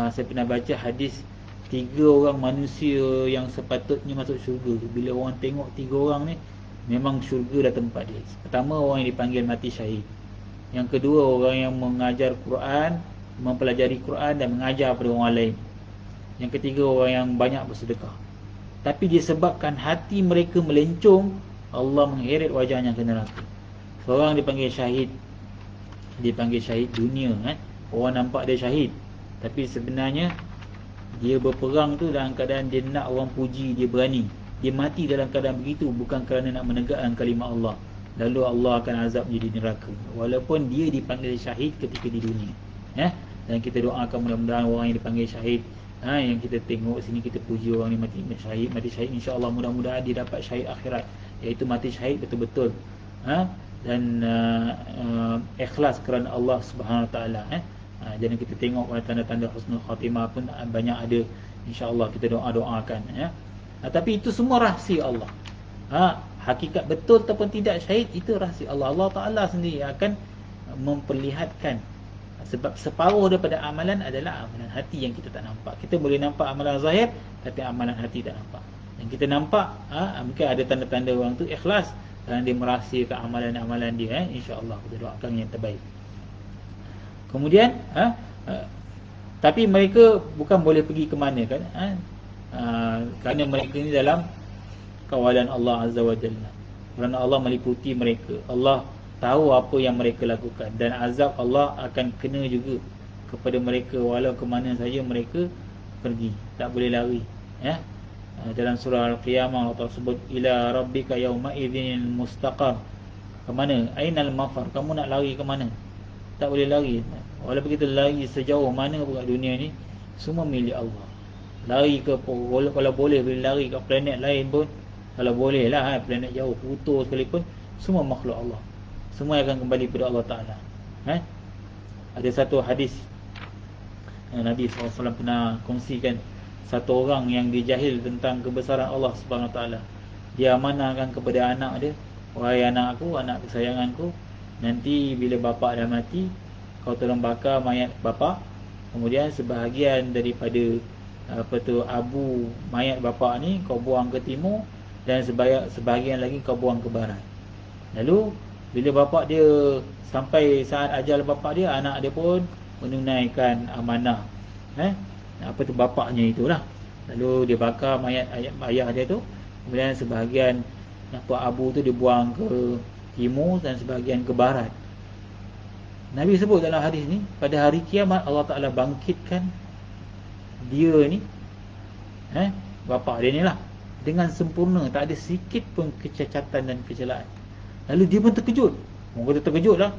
Saya pernah baca hadis 3 orang manusia yang sepatutnya masuk syurga. Bila orang tengok 3 orang ni, memang syurga dah tempat dia. Pertama, orang yang dipanggil mati syahid. Yang kedua, orang yang mengajar Quran, mempelajari Quran dan mengajar pada orang lain. Yang ketiga, orang yang banyak bersedekah. Tapi disebabkan hati mereka melencong, Allah mengheret wajahnya ke neraka. Seorang dipanggil syahid, dipanggil syahid dunia, orang nampak dia syahid, tapi sebenarnya dia berperang tu dalam keadaan dia nak orang puji, dia berani. Dia mati dalam keadaan begitu, bukan kerana nak menegakkan kalimah Allah. Lalu Allah akan azab dia di neraka, walaupun dia dipanggil syahid ketika di dunia. Dan kita doakan mudah-mudahan orang yang dipanggil syahid, yang kita tengok sini, kita puji orang ni mati syahid, insya-Allah mudah-mudahan dia dapat syahid akhirat, iaitu mati syahid betul-betul, dan ikhlas kerana Allah Subhanahu Wa Taala. Jadi kita tengok tanda-tanda husnul khatimah pun banyak ada, insya-Allah kita doakan. Tapi itu semua rahsia Allah. Hakikat betul ataupun tidak syahid, itu rahsia Allah. Allah Ta'ala sendiri akan memperlihatkan. Sebab separuh daripada amalan adalah amalan hati yang kita tak nampak. Kita boleh nampak amalan zahir, tapi amalan hati tak nampak. Yang kita nampak, mungkin ada tanda-tanda orang tu ikhlas dan dia merahsiakan amalan-amalan dia. InsyaAllah kita doakan yang terbaik. Kemudian tapi mereka bukan boleh pergi ke mana kan, kerana mereka ni dalam kawalan Allah Azza wa Jalla. Kerana Allah meliputi mereka, Allah tahu apa yang mereka lakukan, dan azab Allah akan kena juga kepada mereka walau ke mana saja mereka pergi, tak boleh lari. Dalam surah Al-Qiyamah Allah sebut, ila rabbika yawma idzin mustaqar. Ke mana? Ainal mafar? Kamu nak lari ke mana? Tak boleh lari. Walaupun kita lari sejauh mana pun kat dunia ni, semua milik Allah. Lari ke, kalau boleh lari ke planet lain pun, kalau boleh lah, planet jauh, Pluto sekalipun, semua makhluk Allah. Semua akan kembali kepada Allah Ta'ala. Ada satu hadis yang Nabi SAW pernah kongsikan, satu orang yang dia jahil tentang kebesaran Allah Subhanahu Wa Ta'ala. Dia amanahkan kepada anak dia, wahai anak aku, anak kesayanganku, nanti bila bapa dah mati, kau tolong bakar mayat bapa. Kemudian sebahagian daripada abu mayat bapa ni kau buang ke timur, dan sebahagian lagi kau buang ke barat. Lalu Bila bapak dia sampai saat ajal bapak dia, anak dia pun menunaikan amanah apa tu bapaknya itulah. Lalu dia bakar mayat ayah dia tu. Kemudian sebahagian abu tu dibuang ke timur dan sebahagian ke barat. Nabi sebut dalam hadis ni, pada hari kiamat Allah Ta'ala bangkitkan dia ni, bapak dia ni lah, dengan sempurna, tak ada sikit pun kecacatan dan kecelaan. Lalu dia pun terkejut. Orang kata terkejut lah.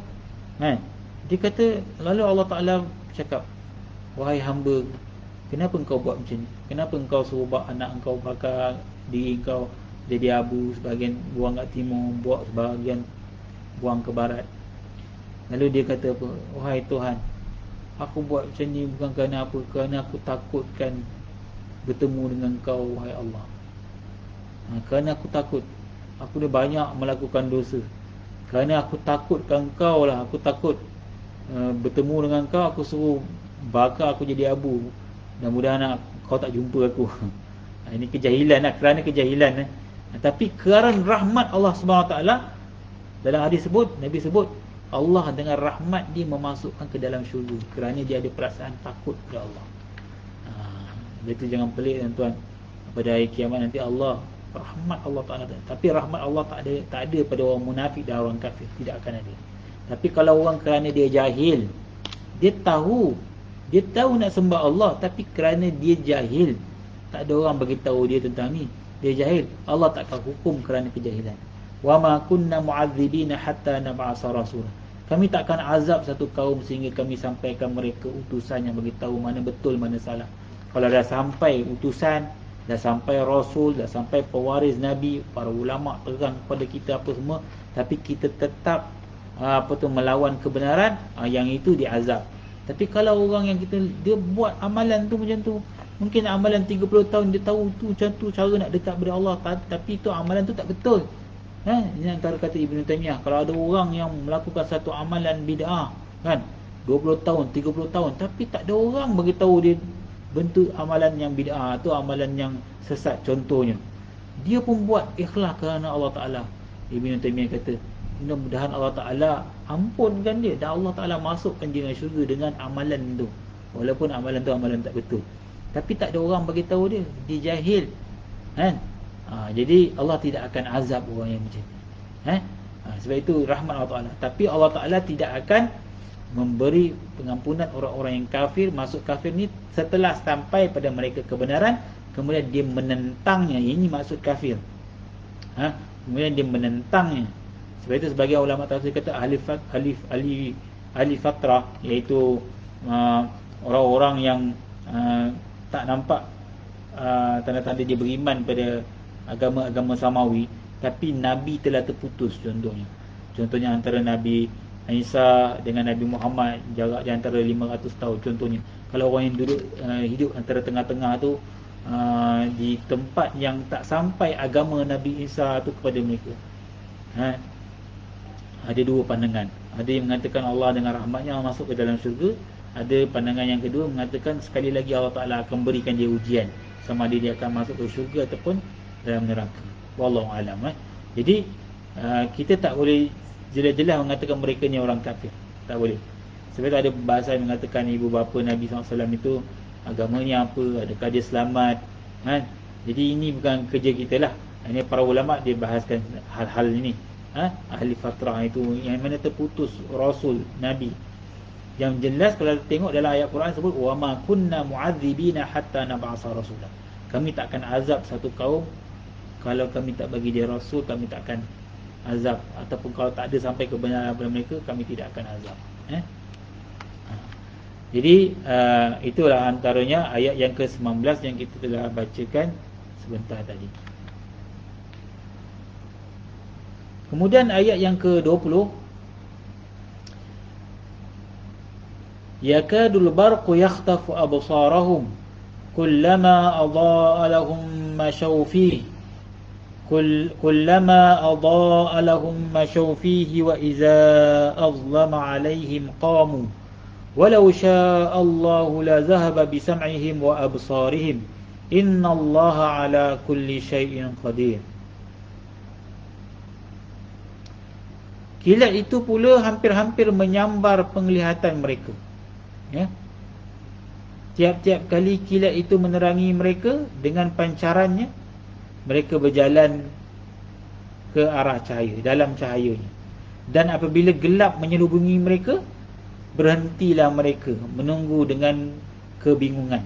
Dia kata, lalu Allah Ta'ala cakap, wahai hamba, kenapa engkau buat macam ni? Kenapa engkau suruh anak engkau bakar diri engkau jadi abu, sebahagian buang kat timur, buang sebahagian buang ke barat? Lalu dia kata apa? Wahai Tuhan, aku buat macam ni bukan kerana apa? Kerana aku takutkan bertemu dengan engkau, wahai Allah. Kerana aku takut, aku dah banyak melakukan dosa. Kerana aku takutkan engkau lah, aku takut bertemu dengan engkau, aku suruh bakar aku jadi abu. Mudah-mudahan kau tak jumpa aku. Ini kejahilan lah, kerana kejahilan. Tapi kerana rahmat Allah SWT, dalam hadis sebut, Nabi sebut, Allah dengan rahmat dia memasukkan ke dalam syurga, kerana dia ada perasaan takut kepada Allah. Itu jangan pelik tuan-tuan. Pada hari kiamat nanti Allah, rahmat Allah Ta'ala. Tapi rahmat Allah tak ada pada orang munafik dan orang kafir. Tidak akan ada. Tapi kalau orang kerana dia jahil, dia tahu nak sembah Allah, tapi kerana dia jahil, tak ada orang bagi tahu dia tentang ni, dia jahil, Allah tak akan hukum kerana kejahilan. Wa ma kunna mu'adzibina hatta nab'asa rasulah. Kami tak akan azab satu kaum sehingga kami sampaikan mereka utusan yang bagi tahu mana betul mana salah. Kalau dah sampai utusan, dah sampai rasul, dah sampai pewaris nabi, para ulama terang kepada kita apa semua, tapi kita tetap melawan kebenaran, yang itu diazab. Tapi kalau orang yang dia buat amalan tu macam tu, mungkin amalan 30 tahun dia tahu tu macam tu cara nak dekat kepada Allah, tapi tu amalan tu tak betul. Ini antara kata Ibn Taymiyah, kalau ada orang yang melakukan satu amalan bid'ah, 20 tahun, 30 tahun, tapi tak ada orang bagi tahu dia bentuk amalan yang bid'ah tu, amalan yang sesat contohnya, dia pun buat ikhlas kerana Allah Ta'ala. Ibn Taymiyah kata, mudah-mudahan Allah Ta'ala ampunkan dia dan Allah Ta'ala masukkan dia dalam syurga dengan amalan tu, walaupun amalan tu amalan tak betul. Tapi tak ada orang bagi tahu dia jahil. Jadi Allah tidak akan azab orang yang macam ni. Sebab itu rahmat Allah Ta'ala. Tapi Allah Ta'ala tidak akan memberi pengampunan orang-orang yang kafir, masuk kafir ni setelah sampai pada mereka kebenaran, kemudian dia menentangnya. Ini maksud kafir. Kemudian dia menentangnya. Sebab itu sebagai ulama tafsir kata ahli fatrah, iaitu orang-orang yang tak nampak tanda-tanda dia beriman pada agama-agama samawi, tapi Nabi telah terputus. Contohnya antara Nabi Isa dengan Nabi Muhammad jarak di antara 500 tahun contohnya. Kalau orang yang duduk hidup antara tengah-tengah tu, di tempat yang tak sampai agama Nabi Isa tu kepada mereka, ada dua pandangan. Ada yang mengatakan Allah dengan rahmatnya masuk ke dalam syurga. Ada pandangan yang kedua mengatakan sekali lagi Allah Ta'ala akan berikan dia ujian, sama ada dia akan masuk ke syurga ataupun dalam neraka. Wallahu alam. Jadi kita tak boleh jelas-jelas mengatakan mereka ni orang kafir. Tak boleh. Sebab ada bahasa yang mengatakan ibu bapa Nabi SAW itu agamanya apa, adakah dia selamat. Jadi ini bukan kerja kita lah. Ini para ulama' dia bahaskan hal-hal ini. Ahli fatrah itu yang mana terputus Rasul, Nabi. Yang jelas kalau tengok dalam ayat Quran sebut wa ma kunna mu'adzibina hatta nab'asa rasulah. Kami tak akan azab satu kaum kalau kami tak bagi dia rasul, kami tak akan azab. Ataupun kalau tak ada sampai kebenaran daripada mereka, kami tidak akan azab. Jadi itulah antaranya ayat yang ke-19 yang kita telah bacakan sebentar tadi. Kemudian ayat yang ke-20, yakadul barqu yakhtafu absarahum kullama adaa'a lahum mashaw fihi kullama adaa'a lahum mashaw fihi wa idza azlama 'alaihim qamu walau syaa'a Allahu la dhahaba bi sam'ihim wa absarihim innallaha 'ala kulli syai'in qadir. Kilat itu pula hampir-hampir menyambar penglihatan mereka. Ya. Tiap-tiap kali kilat itu menerangi mereka dengan pancarannya, mereka berjalan ke arah cahaya, dalam cahayanya. Dan apabila gelap menyelubungi mereka, berhentilah mereka menunggu dengan kebingungan.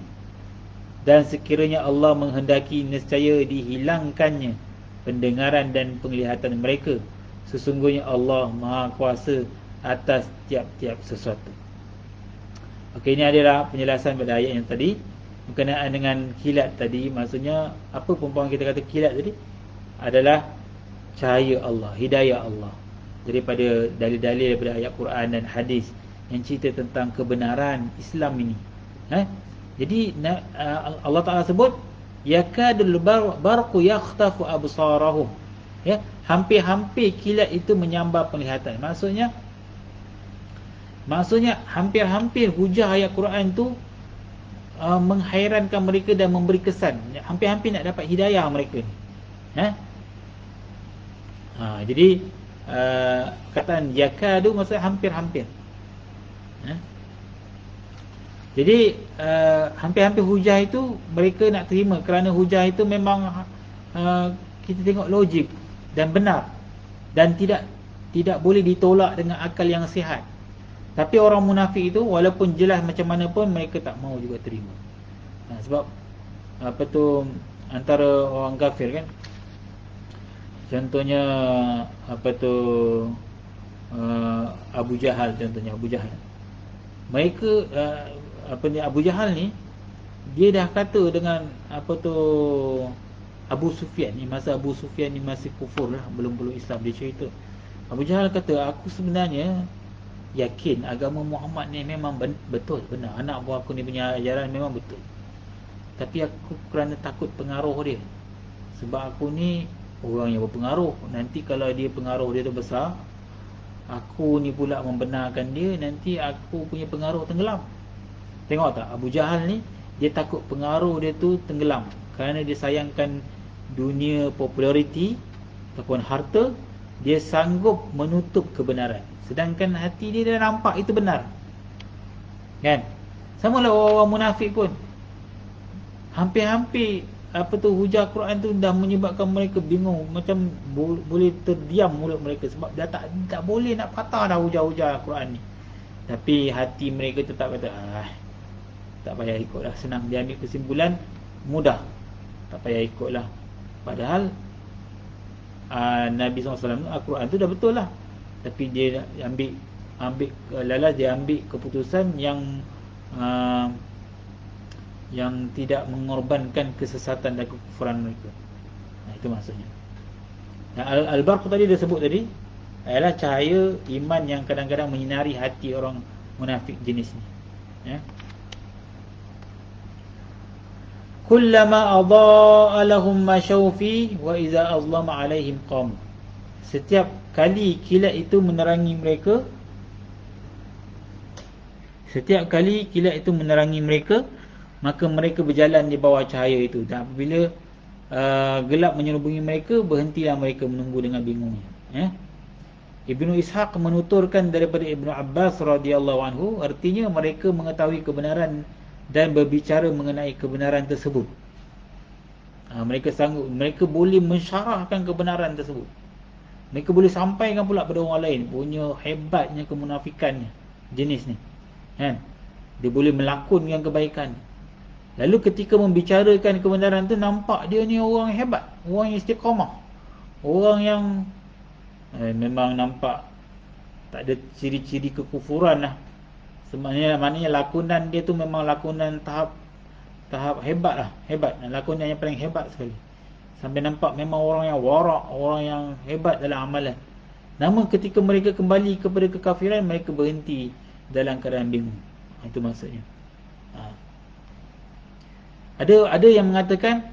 Dan sekiranya Allah menghendaki, nescaya dihilangkannya pendengaran dan penglihatan mereka. Sesungguhnya Allah Maha Kuasa atas tiap-tiap sesuatu. Okey, ini adalah penjelasan pada ayat yang tadi berkenaan dengan kilat tadi. Maksudnya apa perumpamaan kita kata kilat tadi? Adalah cahaya Allah, hidayah Allah. Daripada dalil-dalil daripada ayat Quran dan hadis yang cerita tentang kebenaran Islam ini. Jadi Allah Ta'ala sebut yakadul barqu yakhtafu absarahum. Ya, hampir-hampir kilat itu menyambar penglihatan. Maksudnya hampir-hampir hujah ayat Quran tu menghairankan mereka dan memberi kesan. Hampir-hampir nak dapat hidayah mereka ni. Jadi kataan yakadu maksudnya hampir-hampir. Jadi hampir-hampir hujah itu mereka nak terima, kerana hujah itu memang kita tengok logik dan benar, dan tidak boleh ditolak dengan akal yang sihat. Tapi orang munafik itu walaupun jelas macam mana pun mereka tak mau juga terima. Sebab apa tu, antara orang kafir kan, contohnya apa tu, Abu Jahal, contohnya Abu Jahal. Mereka Abu Jahal ni dia dah kata dengan apa tu Abu Sufyan ni, masa Abu Sufyan ni masih kufur lah, belum Islam. Dia cerita Abu Jahal kata, aku sebenarnya yakin agama Muhammad ni memang betul, benar. Anak buah aku ni punya ajaran memang betul. Tapi aku kerana takut pengaruh dia. Sebab aku ni orang yang berpengaruh. Nanti kalau dia pengaruh dia tu besar, aku ni pula membenarkan dia, nanti aku punya pengaruh tenggelam. Tengok tak, Abu Jahal ni dia takut pengaruh dia tu tenggelam, kerana dia sayangkan dunia populariti ataupun harta. Dia sanggup menutup kebenaran, sedangkan hati dia dah nampak itu benar. Kan? Sama lah orang-orang munafik pun. Hampir-hampir apa tu hujah Quran tu dah menyebabkan mereka bingung, macam boleh terdiam mulut mereka, sebab dah tak boleh nak patah dah hujah-hujah Quran ni. Tapi hati mereka tetap kata, tak payah ikutlah, senang. Dia ambil kesimpulan mudah, tak payah ikutlah. Padahal Nabi SAW, Al-Quran tu dah betul lah, tapi dia ambil lalas, dia ambil keputusan yang tidak mengorbankan kesesatan dan kekufuran mereka. Itu maksudnya. Al-Barq tadi dia sebut tadi adalah cahaya iman yang kadang-kadang menyinari hati orang munafik jenis ni. Kullama adha'a lahum ma syaufi wa iza azlama alaihim qam. Setiap kali kilat itu menerangi mereka, maka mereka berjalan di bawah cahaya itu. Dan apabila gelap menyelubungi mereka, berhentilah mereka menunggu dengan bingungnya. Ibnu Ishaq menuturkan daripada Ibnu Abbas radhiyallahu anhu, artinya mereka mengetahui kebenaran dan berbicara mengenai kebenaran tersebut. Mereka boleh mensyarahkan kebenaran tersebut. Mereka boleh sampaikan pula pada orang lain. Punya hebatnya kemunafikannya jenis ni, kan? Dia boleh melakonkan kebaikan. Lalu ketika membicarakan kebenaran tu, nampak dia ni orang hebat, orang yang istiqamah, orang yang memang nampak tak ada ciri-ciri kekufuran lah. Maknanya lakonan dia tu memang lakonan tahap hebat lah, lakonan yang paling hebat sekali. Sampai nampak memang orang yang warak, orang yang hebat dalam amalan. Namun ketika mereka kembali kepada kekafiran, mereka berhenti dalam keadaan bingung. Itu maksudnya. Ada yang mengatakan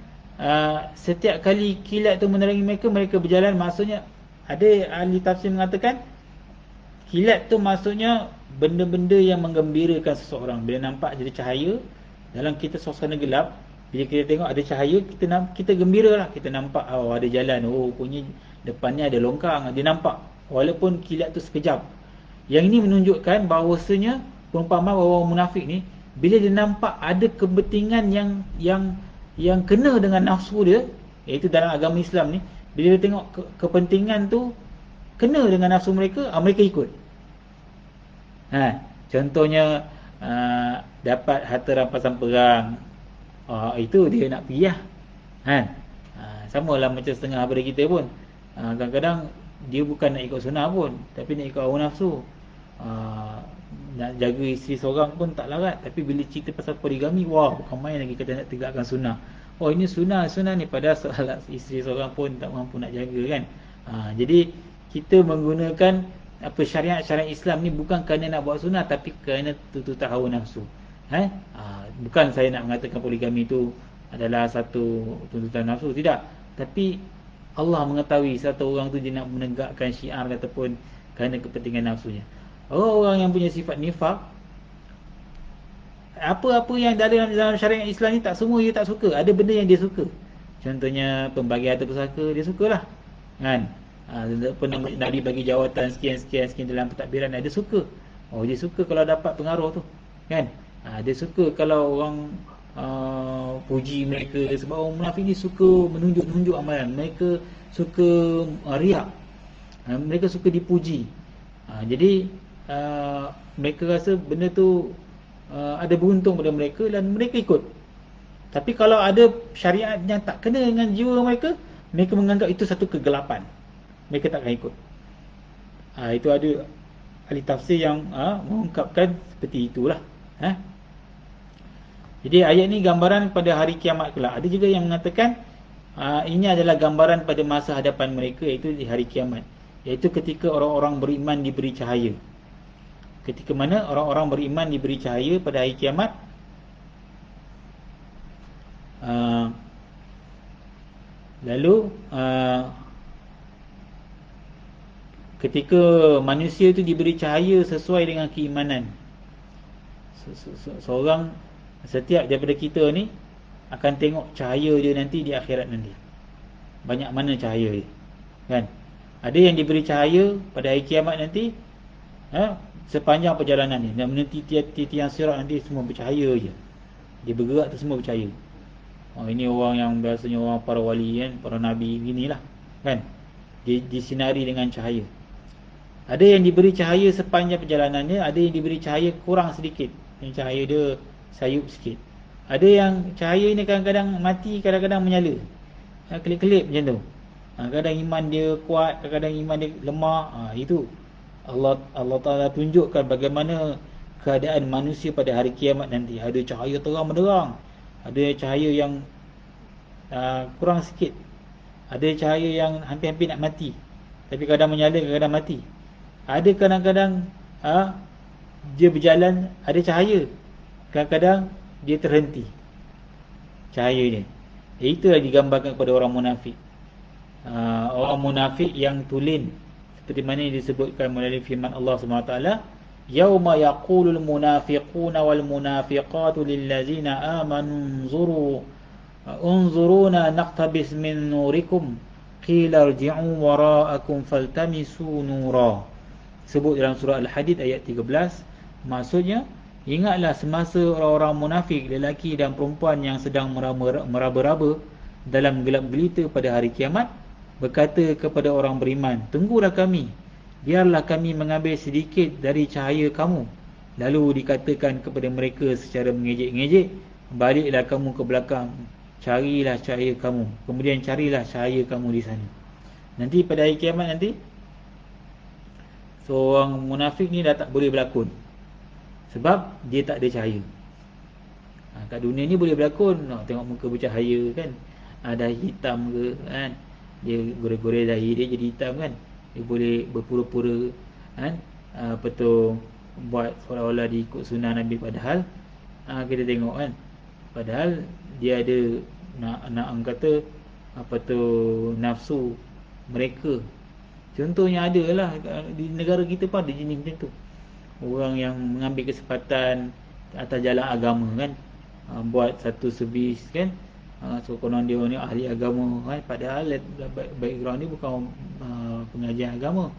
setiap kali kilat tu menerangi mereka, mereka berjalan. Maksudnya ada ahli tafsir mengatakan kilat tu maksudnya benda-benda yang menggembirakan seseorang. Bila nampak jadi cahaya dalam kita suasana gelap, bila kita tengok ada cahaya, kita gembira lah. Kita nampak ada jalan, punya depannya ada longkang, dia nampak. walaupun kilat tu sekejap. Yang ini menunjukkan bahawasanya perumpamaan orang munafik ni, bila dia nampak ada kepentingan yang kena dengan nafsu dia, iaitu dalam agama Islam ni, bila dia tengok kepentingan tu kena dengan nafsu mereka, mereka ikut. Contohnya dapat harta rampasan perang, itu dia nak pergi lah. Sama lah macam setengah daripada kita pun, kadang-kadang dia bukan nak ikut sunnah pun, tapi nak ikut hawa nafsu. Nak jaga isteri seorang pun tak larat, tapi bila cerita pasal poligami, wah, bukan main lagi kata nak tegakkan sunnah. Ini sunnah ni, padahal soal isteri seorang pun tak mampu nak jaga kan. Jadi kita menggunakan syariat Islam ni bukan kerana nak buat sunnah, tapi kerana tuntutan hawa nafsu. Bukan saya nak mengatakan poligami itu adalah satu tuntutan nafsu, tidak. Tapi Allah mengetahui satu orang tu dia nak menegakkan syiar ataupun kerana kepentingan nafsunya. Orang yang punya sifat nifaq, apa-apa yang ada dalam syariat Islam ni tak semua dia tak suka. Ada benda yang dia suka. Contohnya pembagi harta pusaka, dia sukalah. Kan? Nabi bagi jawatan sekian dalam pentadbiran, dia suka. Dia suka kalau dapat pengaruh tu. Kan? Dia suka kalau orang puji mereka, sebab orang munafik ni suka menunjuk amalan. Mereka suka riak. Mereka suka dipuji. Jadi mereka rasa benda tu ada beruntung pada mereka dan mereka ikut. Tapi kalau ada syariat yang tak kena dengan jiwa mereka, mereka menganggap itu satu kegelapan, mereka takkan ikut. Itu ada ahli tafsir yang mengungkapkan seperti itulah. Jadi ayat ni gambaran pada hari kiamat kelak. Ada juga yang mengatakan ini adalah gambaran pada masa hadapan mereka, iaitu di hari kiamat, iaitu ketika orang-orang beriman diberi cahaya. Ketika mana orang-orang beriman diberi cahaya pada hari kiamat, lalu ketika manusia itu diberi cahaya sesuai dengan keimanan. Seorang, setiap daripada kita ni akan tengok cahaya dia nanti di akhirat nanti. Banyak mana cahaya dia, kan? Ada yang diberi cahaya pada hari kiamat nanti, sepanjang perjalanan ni, dan menanti tiang sirat nanti semua bercahaya je. Dia bergerak tu semua bercahaya. Ini orang yang biasanya orang para wali kan, para nabi inilah kan, disinari dengan cahaya. Ada yang diberi cahaya sepanjang perjalanannya, ada yang diberi cahaya kurang sedikit, yang cahaya dia sayup sikit. Ada yang cahaya ni kadang-kadang mati, kadang-kadang menyala, kelip-kelip macam tu. Kadang iman dia kuat, kadang-kadang iman dia lemah. Itu Allah Ta'ala tunjukkan bagaimana keadaan manusia pada hari kiamat nanti. Ada cahaya terang benderang, ada cahaya yang kurang sikit, ada cahaya yang hampir-hampir nak mati, tapi kadang menyala, kadang mati. Ada kadang-kadang dia berjalan, ada cahaya, kadang-kadang dia terhenti cahaya ni. Itulah digambarkan kepada orang munafik. Orang munafik yang tulen, seperti mana yang disebutkan melalui firman Allah SWT, yauma yaqulul munafiquna wal munafiqatu lillazina amanu unzuruna naqtabis min nurikum qila irji'u wara'akum faltamisu nura. Sebut dalam surah Al-Hadid ayat 13. Maksudnya, ingatlah semasa orang-orang munafik, lelaki dan perempuan yang sedang meraba-raba dalam gelap gelita pada hari kiamat, berkata kepada orang beriman, tunggulah kami, biarlah kami mengambil sedikit dari cahaya kamu. Lalu dikatakan kepada mereka secara mengejek-ngejek, baliklah kamu ke belakang, carilah cahaya kamu, kemudian carilah cahaya kamu di sana. Nanti pada hari kiamat nanti, seorang munafik ni dah tak boleh berlakon, sebab dia tak ada cahaya. Kat dunia ni boleh berlakon, tengok muka bercahaya kan, dah hitam ke kan, dia goreng-goreng dahi dia jadi hitam kan, dia boleh berpura-pura kan, buat seolah-olah dia ikut sunnah Nabi, padahal kita tengok kan, padahal dia ada nak kata nafsu mereka. Contohnya adalah di negara kita pun ada jenis macam tu, orang yang mengambil kesempatan atas jalan agama kan, buat satu servis kan, so konon dia ni ahli agama kan, padahal background ni bukan pengajian agama.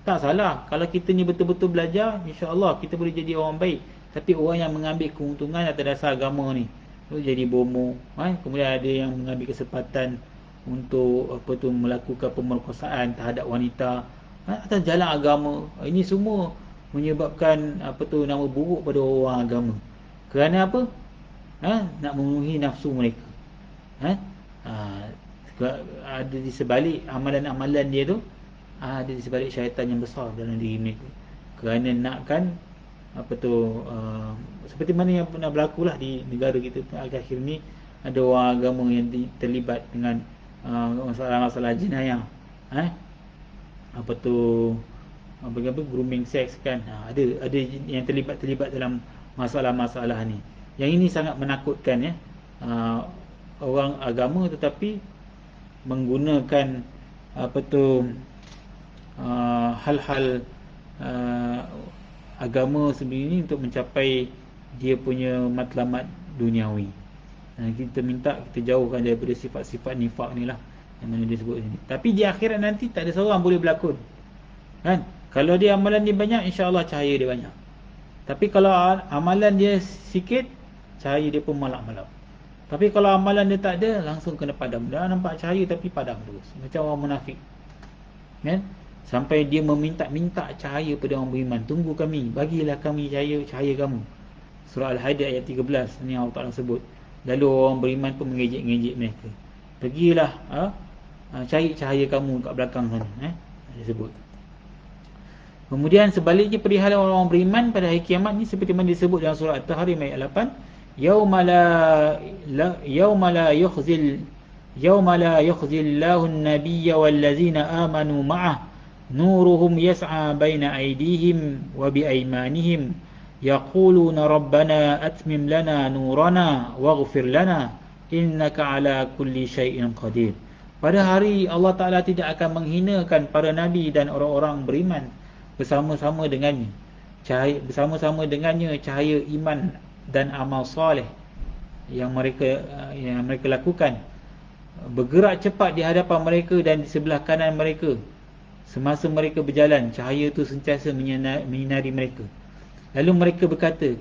Tak salah. Kalau kita ni betul-betul belajar, insya-Allah kita boleh jadi orang baik. Tapi orang yang mengambil keuntungan atas dasar agama ni, jadi bomoh, kemudian ada yang mengambil kesempatan untuk melakukan pemerkosaan terhadap wanita atas jalan agama. Ini semua menyebabkan nama buruk pada orang agama. Kerana apa? Nak memenuhi nafsu mereka. Ada di sebalik amalan-amalan dia tu, ada di sebalik syaitan yang besar dalam diri mereka. Kerana nakkan seperti mana yang pernah berlaku lah di negara kita akhir-akhir ni, ada orang agama yang terlibat dengan masalah-masalah jenayah, grooming sex kan. Ada yang terlibat dalam masalah-masalah ni. Yang ini sangat menakutkan, ya. Orang agama tetapi menggunakan hal-hal agama sendiri ni untuk mencapai dia punya matlamat duniawi. Kita minta kita jauhkan daripada sifat-sifat nifak ni lah yang mana dia sebut ni. Tapi di akhirat nanti tak ada seorang boleh berlakon, kan? Kalau dia amalan dia banyak, insya-Allah cahaya dia banyak. Tapi kalau amalan dia sikit, cahaya dia pun malap-malap. Tapi kalau amalan dia tak ada, langsung kena padam. Dah nampak cahaya tapi padam terus, macam orang munafik, kan? Sampai dia meminta-minta cahaya pada orang beriman. Tunggu kami, bagilah kami cahaya kamu. Surah Al-Hadid ayat 13 ni Allah Ta'ala sebut. Lalu orang beriman pun mengejek-ngejek mereka. Pergilah cari cahaya kamu kat belakang sana, dia sebut. Kemudian sebaliknya perihal orang beriman pada hari kiamat ni, seperti mana disebut dalam surah At-Tahrim ayat 8, yauma la yukhzillahu an-nabiyya wallazina amanu ma'ah nuruhum yas'a baina aydihim wa biaymanihim yaquluna rabbana atmim lana nurana waghfir lana innaka ala kulli syai'in qadir. Pada hari Allah Ta'ala tidak akan menghinakan para nabi dan orang-orang beriman bersama-sama dengannya cahaya iman dan amal soleh yang mereka lakukan bergerak cepat di hadapan mereka dan di sebelah kanan mereka. Semasa mereka berjalan, cahaya itu sentiasa menyinari mereka. Lalu mereka berkata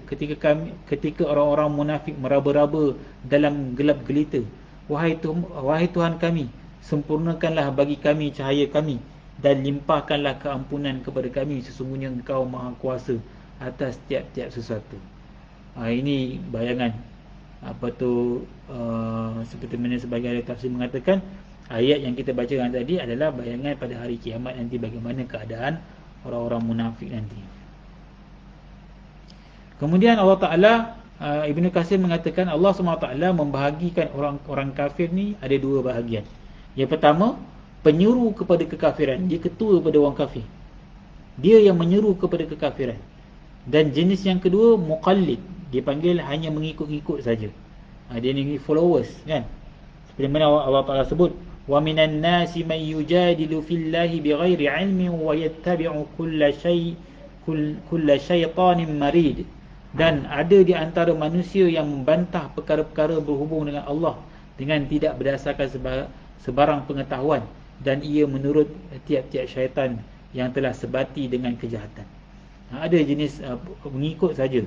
ketika orang-orang munafik meraba-raba dalam gelap gelita, wahai Tuhan kami, sempurnakanlah bagi kami cahaya kami dan limpahkanlah keampunan kepada kami, sesungguhnya Engkau Maha Kuasa atas tiap-tiap sesuatu. Ini bayangan seperti mana sebagai ahli tafsir mengatakan, ayat yang kita bacakan tadi adalah bayangan pada hari kiamat nanti, bagaimana keadaan orang-orang munafik nanti. Kemudian Allah Ta'ala, Ibnu Katsir mengatakan Allah SWT membahagikan orang-orang kafir ni ada dua bahagian. Yang pertama, penyuruh kepada kekafiran. Dia ketua pada orang kafir, dia yang menyeru kepada kekafiran. Dan jenis yang kedua, muqallid. Dia panggil hanya mengikut-ikut saja. Dia ni followers, kan? Seperti mana Allah Ta'ala sebut, wa minan nasi man yujadilu fillahi bighairi ilmin wa yattabi'u kulla syaitanin marid. Dan ada di antara manusia yang membantah perkara-perkara berhubung dengan Allah dengan tidak berdasarkan sebarang pengetahuan, dan ia menurut tiap-tiap syaitan yang telah sebati dengan kejahatan. Ada jenis mengikut saja,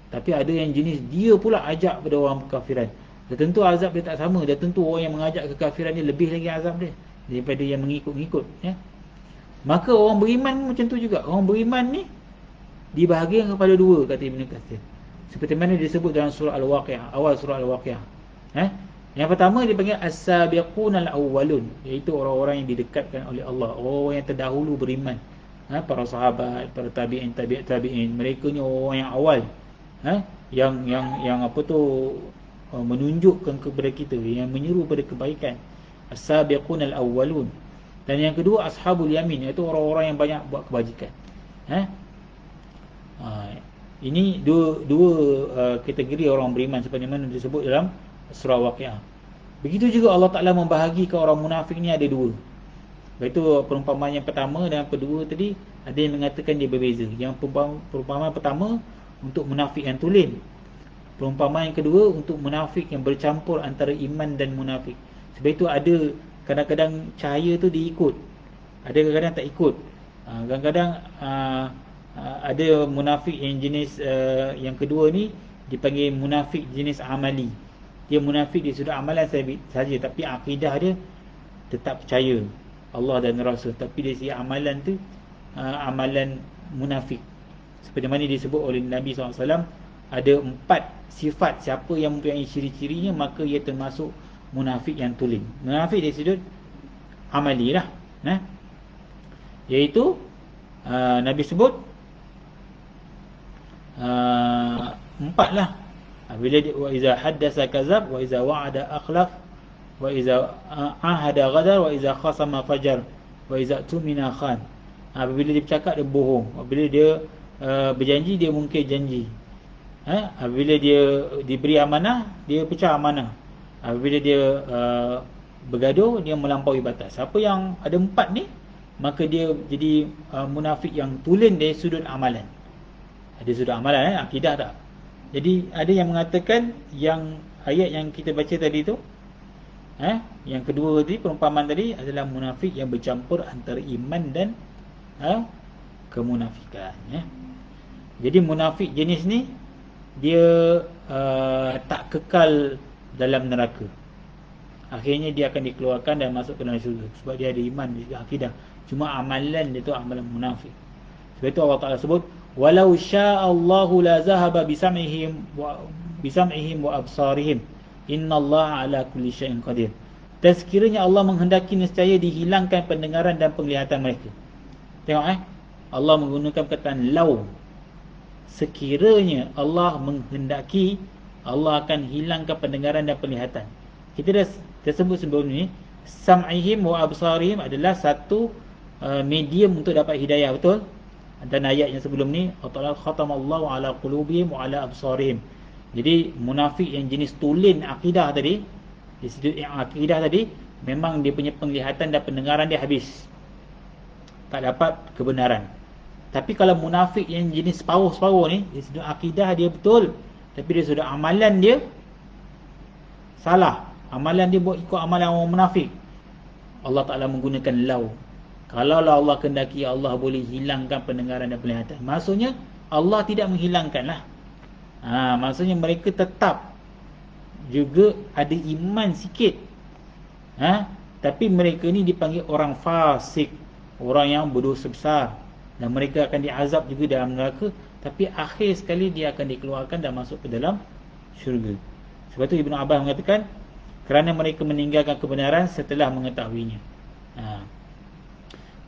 tapi ada yang jenis dia pula ajak pada orang kekafiran. Dah tentu azab dia tak sama. Dah tentu orang yang mengajak kekafiran ni lebih lagi azab dia daripada yang mengikut-ngikut, ya. Maka orang beriman macam tu juga. Orang beriman ni dibahagikan kepada dua, kata Ibnu Katsir. Seperti mana disebut dalam surah Al-Waqi'ah, awal surah Al-Waqi'ah. Yang pertama dipanggil as-sabiqunal awwalun, iaitu orang-orang yang didekatkan oleh Allah, orang yang terdahulu beriman. Para sahabat, para tabi'in, tabi'in, mereka ni orang yang awal, yang menunjukkan kepada kita, yang menyeru pada kebaikan. As-sabiqunal awwalun. Dan yang kedua ashabul yamin, iaitu orang-orang yang banyak buat kebajikan. Ini dua kategori orang beriman seperti mana disebut dalam surah Waqi'ah. Begitu juga Allah Ta'ala membahagikan orang munafik ni ada dua. Iaitu perumpamaan yang pertama dan kedua tadi, ada yang mengatakan dia berbeza. Yang perumpamaan pertama untuk munafik yang tulen. Perumpamaan yang kedua untuk munafik yang bercampur antara iman dan munafik. Sebab itu ada kadang-kadang cahaya tu diikut, ada kadang-kadang tak ikut. Kadang-kadang ada munafik yang jenis yang kedua ni dipanggil munafik jenis amali. Dia munafik di sudut amalan saja, tapi akidah dia tetap percaya Allah dan Rasul, tapi dari segi amalan tu amalan munafik. Seperti mana disebut oleh Nabi SAW, ada 4 sifat siapa yang mempunyai ciri-cirinya maka ia termasuk munafik yang tulen. Munafik dari sudut amali lah, iaitu Nabi sebut 4 lah. Bila dia, wa iza haddasa kazab, wa iza wa'ada akhlaf, wa iza ahada ghadar, wa iza khasama fajar, wa iza tumina khan. Apabila dia bercakap dia bohong, apabila dia berjanji dia mungkir janji, apabila dia diberi amanah dia pecah amanah, apabila dia bergaduh dia melampaui batas. Siapa yang ada 4 ni maka dia jadi munafik yang tulen dari sudut amalan. Ada sudut amalan, akidah tak. Jadi ada yang mengatakan yang ayat yang kita baca tadi tu, yang kedua tadi, perumpamaan tadi adalah munafik yang bercampur antara iman dan kemunafikan. Jadi munafik jenis ni dia tak kekal dalam neraka. Akhirnya dia akan dikeluarkan dan masuk ke dalam syurga sebab dia ada iman, dia ada akidah. Cuma amalan dia tu amalan munafik. Sebab itu Allah Ta'ala sebut, walau sya'allahu la zahaba bisam'ihim wa absarihim, innallaha ala kulli syai'in qadir. Dan sekiranya Allah menghendaki, nescaya dihilangkan pendengaran dan penglihatan mereka. Tengok Allah menggunakan perkataan lau. Sekiranya Allah menghendaki, Allah akan hilangkan pendengaran dan penglihatan. Kita dah tersebut sebelum ni, sam'ihim wa absarihim adalah satu medium untuk dapat hidayah, betul? Dan ayat yang sebelum ni, Allah khatamallahu ala qulubihim wa ala absarihim. Jadi munafik yang jenis tulen akidah tadi, di sudut yang akidah tadi, memang dia punya penglihatan dan pendengaran dia habis, tak dapat kebenaran. Tapi kalau munafik yang jenis separuh-separuh ni, di sudut akidah dia betul, tapi di sudut amalan dia salah. Amalan dia buat ikut amalan orang munafik. Allah Ta'ala menggunakan lau. Kalaulah Allah kehendaki, Allah boleh hilangkan pendengaran dan penglihatan. Maksudnya Allah tidak menghilangkan lah. Maksudnya mereka tetap juga ada iman sikit. Tapi mereka ni dipanggil orang fasik, orang yang berdosa besar, dan mereka akan diazab juga dalam neraka. Tapi akhir sekali dia akan dikeluarkan dan masuk ke dalam syurga. Sebab tu Ibn Abbas mengatakan, kerana mereka meninggalkan kebenaran setelah mengetahuinya.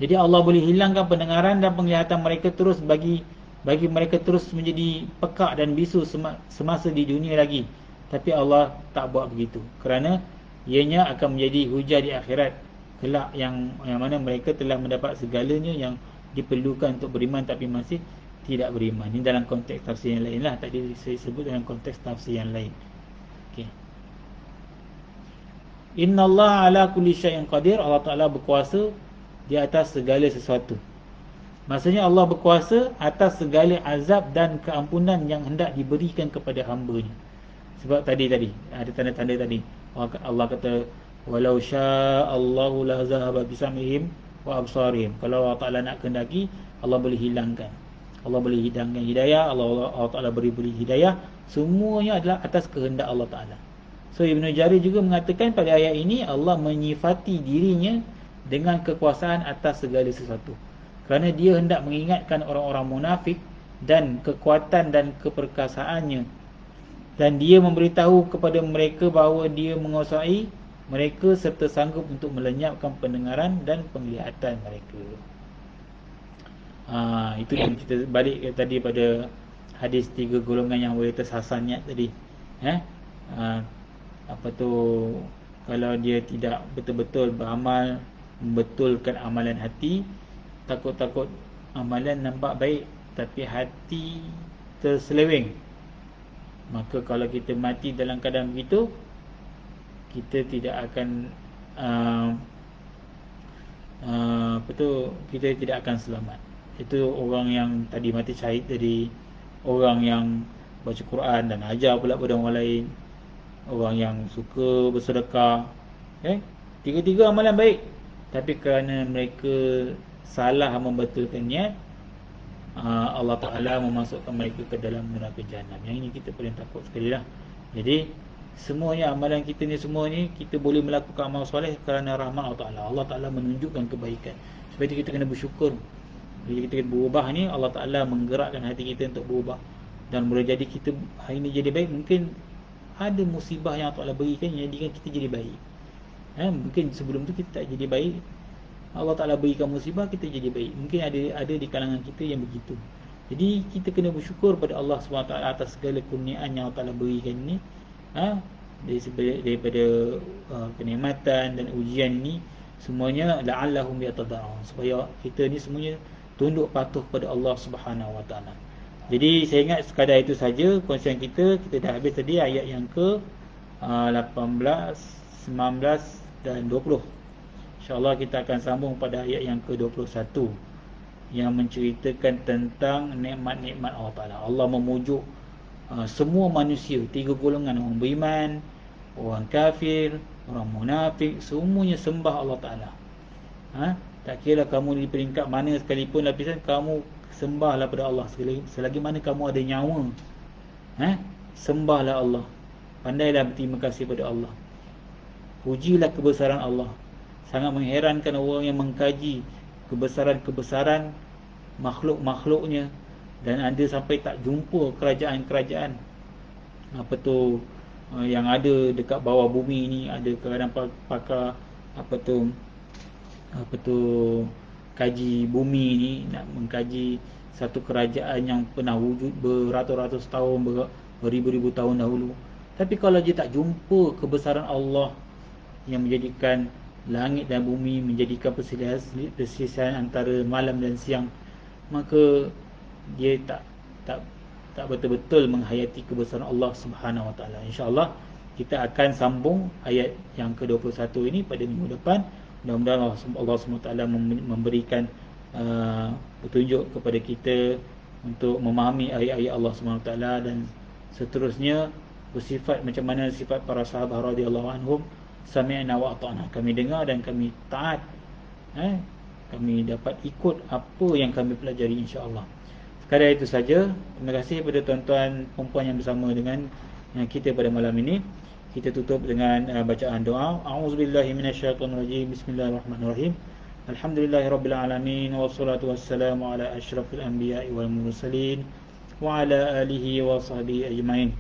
Jadi Allah boleh hilangkan pendengaran dan penglihatan mereka terus bagi mereka terus menjadi pekak dan bisu semasa di dunia lagi. Tapi Allah tak buat begitu, kerana ianya akan menjadi hujah di akhirat kelak, yang mana mereka telah mendapat segalanya yang diperlukan untuk beriman tapi masih tidak beriman. Ini dalam konteks tafsir yang lain lah. Tadi saya sebut dalam konteks tafsir yang lain. Okey. Innallaha ala kulli syai'in qadir. Allah Ta'ala berkuasa di atas segala sesuatu. Maksudnya Allah berkuasa atas segala azab dan keampunan yang hendak diberikan kepada hamba-Nya. Sebab tadi ada tanda-tanda tadi. Allah kata, walau sya'allahu la zahaba bisam'ihim wa absarihim. Kalau Allah Ta'ala nak kehendaki, Allah boleh hilangkan. Allah boleh hilangkan hidayah, Allah Ta'ala beri hidayah. Semuanya adalah atas kehendak Allah Ta'ala. So Ibn Jarir juga mengatakan pada ayat ini Allah menyifati dirinya dengan kekuasaan atas segala sesuatu, kerana dia hendak mengingatkan orang-orang munafik dan kekuatan dan keperkasaannya, dan dia memberitahu kepada mereka bahawa dia menguasai mereka serta sanggup untuk melenyapkan pendengaran dan penglihatan mereka. Itu yang kita balik tadi pada hadis 3 golongan yang boleh tersasar niat tadi. Apa tu, kalau dia tidak betul-betul beramal, membetulkan amalan hati, takut-takut amalan nampak baik tapi hati terseleweng, maka kalau kita mati dalam keadaan begitu, kita tidak akan kita tidak akan selamat. Itu orang yang tadi mati syahid tadi, orang yang baca Quran dan ajar pula pada orang lain, orang yang suka bersedekah, tiga-tiga amalan baik, tapi kerana mereka salah membetulkan niat, Allah Ta'ala memasukkan mereka ke dalam neraka jahanam. Yang ini kita paling takut sekali lah. Jadi semuanya amalan kita ni, semua ni kita boleh melakukan amal soleh kerana rahmat Allah Ta'ala. Allah Ta'ala menunjukkan kebaikan. Sebab itu kita kena bersyukur. Bila kita berubah ni, Allah Ta'ala menggerakkan hati kita untuk berubah. Dan boleh jadi kita hari ni jadi baik. Mungkin ada musibah yang Allah Ta'ala berikan yang jadikan kita jadi baik. Mungkin sebelum tu kita tak jadi baik, Allah Ta'ala berikan musibah, kita jadi baik. Mungkin ada di kalangan kita yang begitu. Jadi kita kena bersyukur pada Allah SWT atas segala kurniaan yang Allah Ta'ala berikan ni, daripada kenikmatan dan ujian ni, semuanya la'allahum yatada'un, supaya kita ni semuanya tunduk patuh pada Allah Subhanahu Wa Ta'ala. Jadi saya ingat sekadar itu saja kongsian kita. Kita dah habis tadi ayat yang ke 18, 19 dan 20. InsyaAllah kita akan sambung pada ayat yang ke-21 yang menceritakan tentang nikmat-nikmat Allah Ta'ala. Allah memujuk semua manusia, 3 golongan, orang beriman, orang kafir, orang munafik, semuanya sembah Allah Ta'ala. Tak kira kamu di peringkat mana sekalipun lapisan, kamu sembahlah pada Allah selagi mana kamu ada nyawa. Sembahlah Allah, pandailah berterima kasih pada Allah, pujilah kebesaran Allah. Sangat mengherankan orang yang mengkaji kebesaran-kebesaran makhluk-makhluknya, dan anda sampai tak jumpa kerajaan-kerajaan yang ada dekat bawah bumi ni. Ada kadang pakar kaji bumi ni, nak mengkaji satu kerajaan yang pernah wujud beratus-ratus tahun, beribu-ribu tahun dahulu. Tapi kalau dia tak jumpa kebesaran Allah yang menjadikan langit dan bumi, menjadikan perselisihan antara malam dan siang, maka dia tak betul-betul menghayati kebesaran Allah Subhanahu Wa Ta'ala. InsyaAllah kita akan sambung ayat yang ke-21 ini pada minggu depan. Mudah-mudahan Allah SWT memberikan petunjuk kepada kita untuk memahami ayat-ayat Allah SWT dan seterusnya bersifat macam mana sifat para sahabat radhiyallahu anhum, sami'na wa ata'na, kami dengar dan kami taat. Kami dapat ikut apa yang kami pelajari, insya-Allah. Sekadar itu saja. Terima kasih kepada tuan-tuan perempuan yang bersama dengan kita pada malam ini. Kita tutup dengan bacaan doa. A'udzubillahi minasyaitonirrajim. Bismillahirrahmanirrahim. Alhamdulillahirabbil alamin, wassalatu wassalamu ala asyrafil anbiya'i wal mursalin wa ala alihi wa sahbihi ajmain.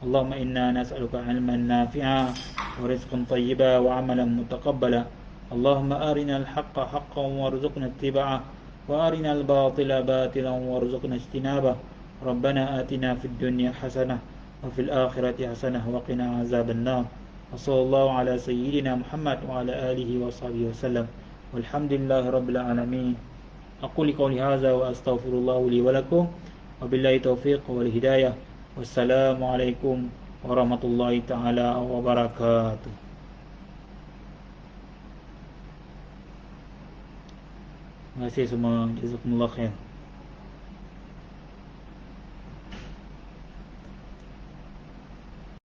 Allahumma inna nas'aluka 'ilman nafi'a wa rizqan thayyiban wa 'amalan mutaqabbala. Allahumma arinal haqqa haqqan warzuqna ittiba'ah wa arinal batila batilan warzuqna ijtinabah. Rabbana atina fid dunya hasanah wa fil akhirati hasanah wa qina azaban nar. Wassallallahu ala sayyidina Muhammad wa ala alihi wa sahbihi wasallam. Walhamdulillahi rabbil alamin. Aqulu qawli hadza wa astaghfirullah li wa lakum wa billahi taufiq wal hidayah. Wassalamualaikum warahmatullahi taala wabarakatuh. Terima kasih semua. Jazakumullah khair.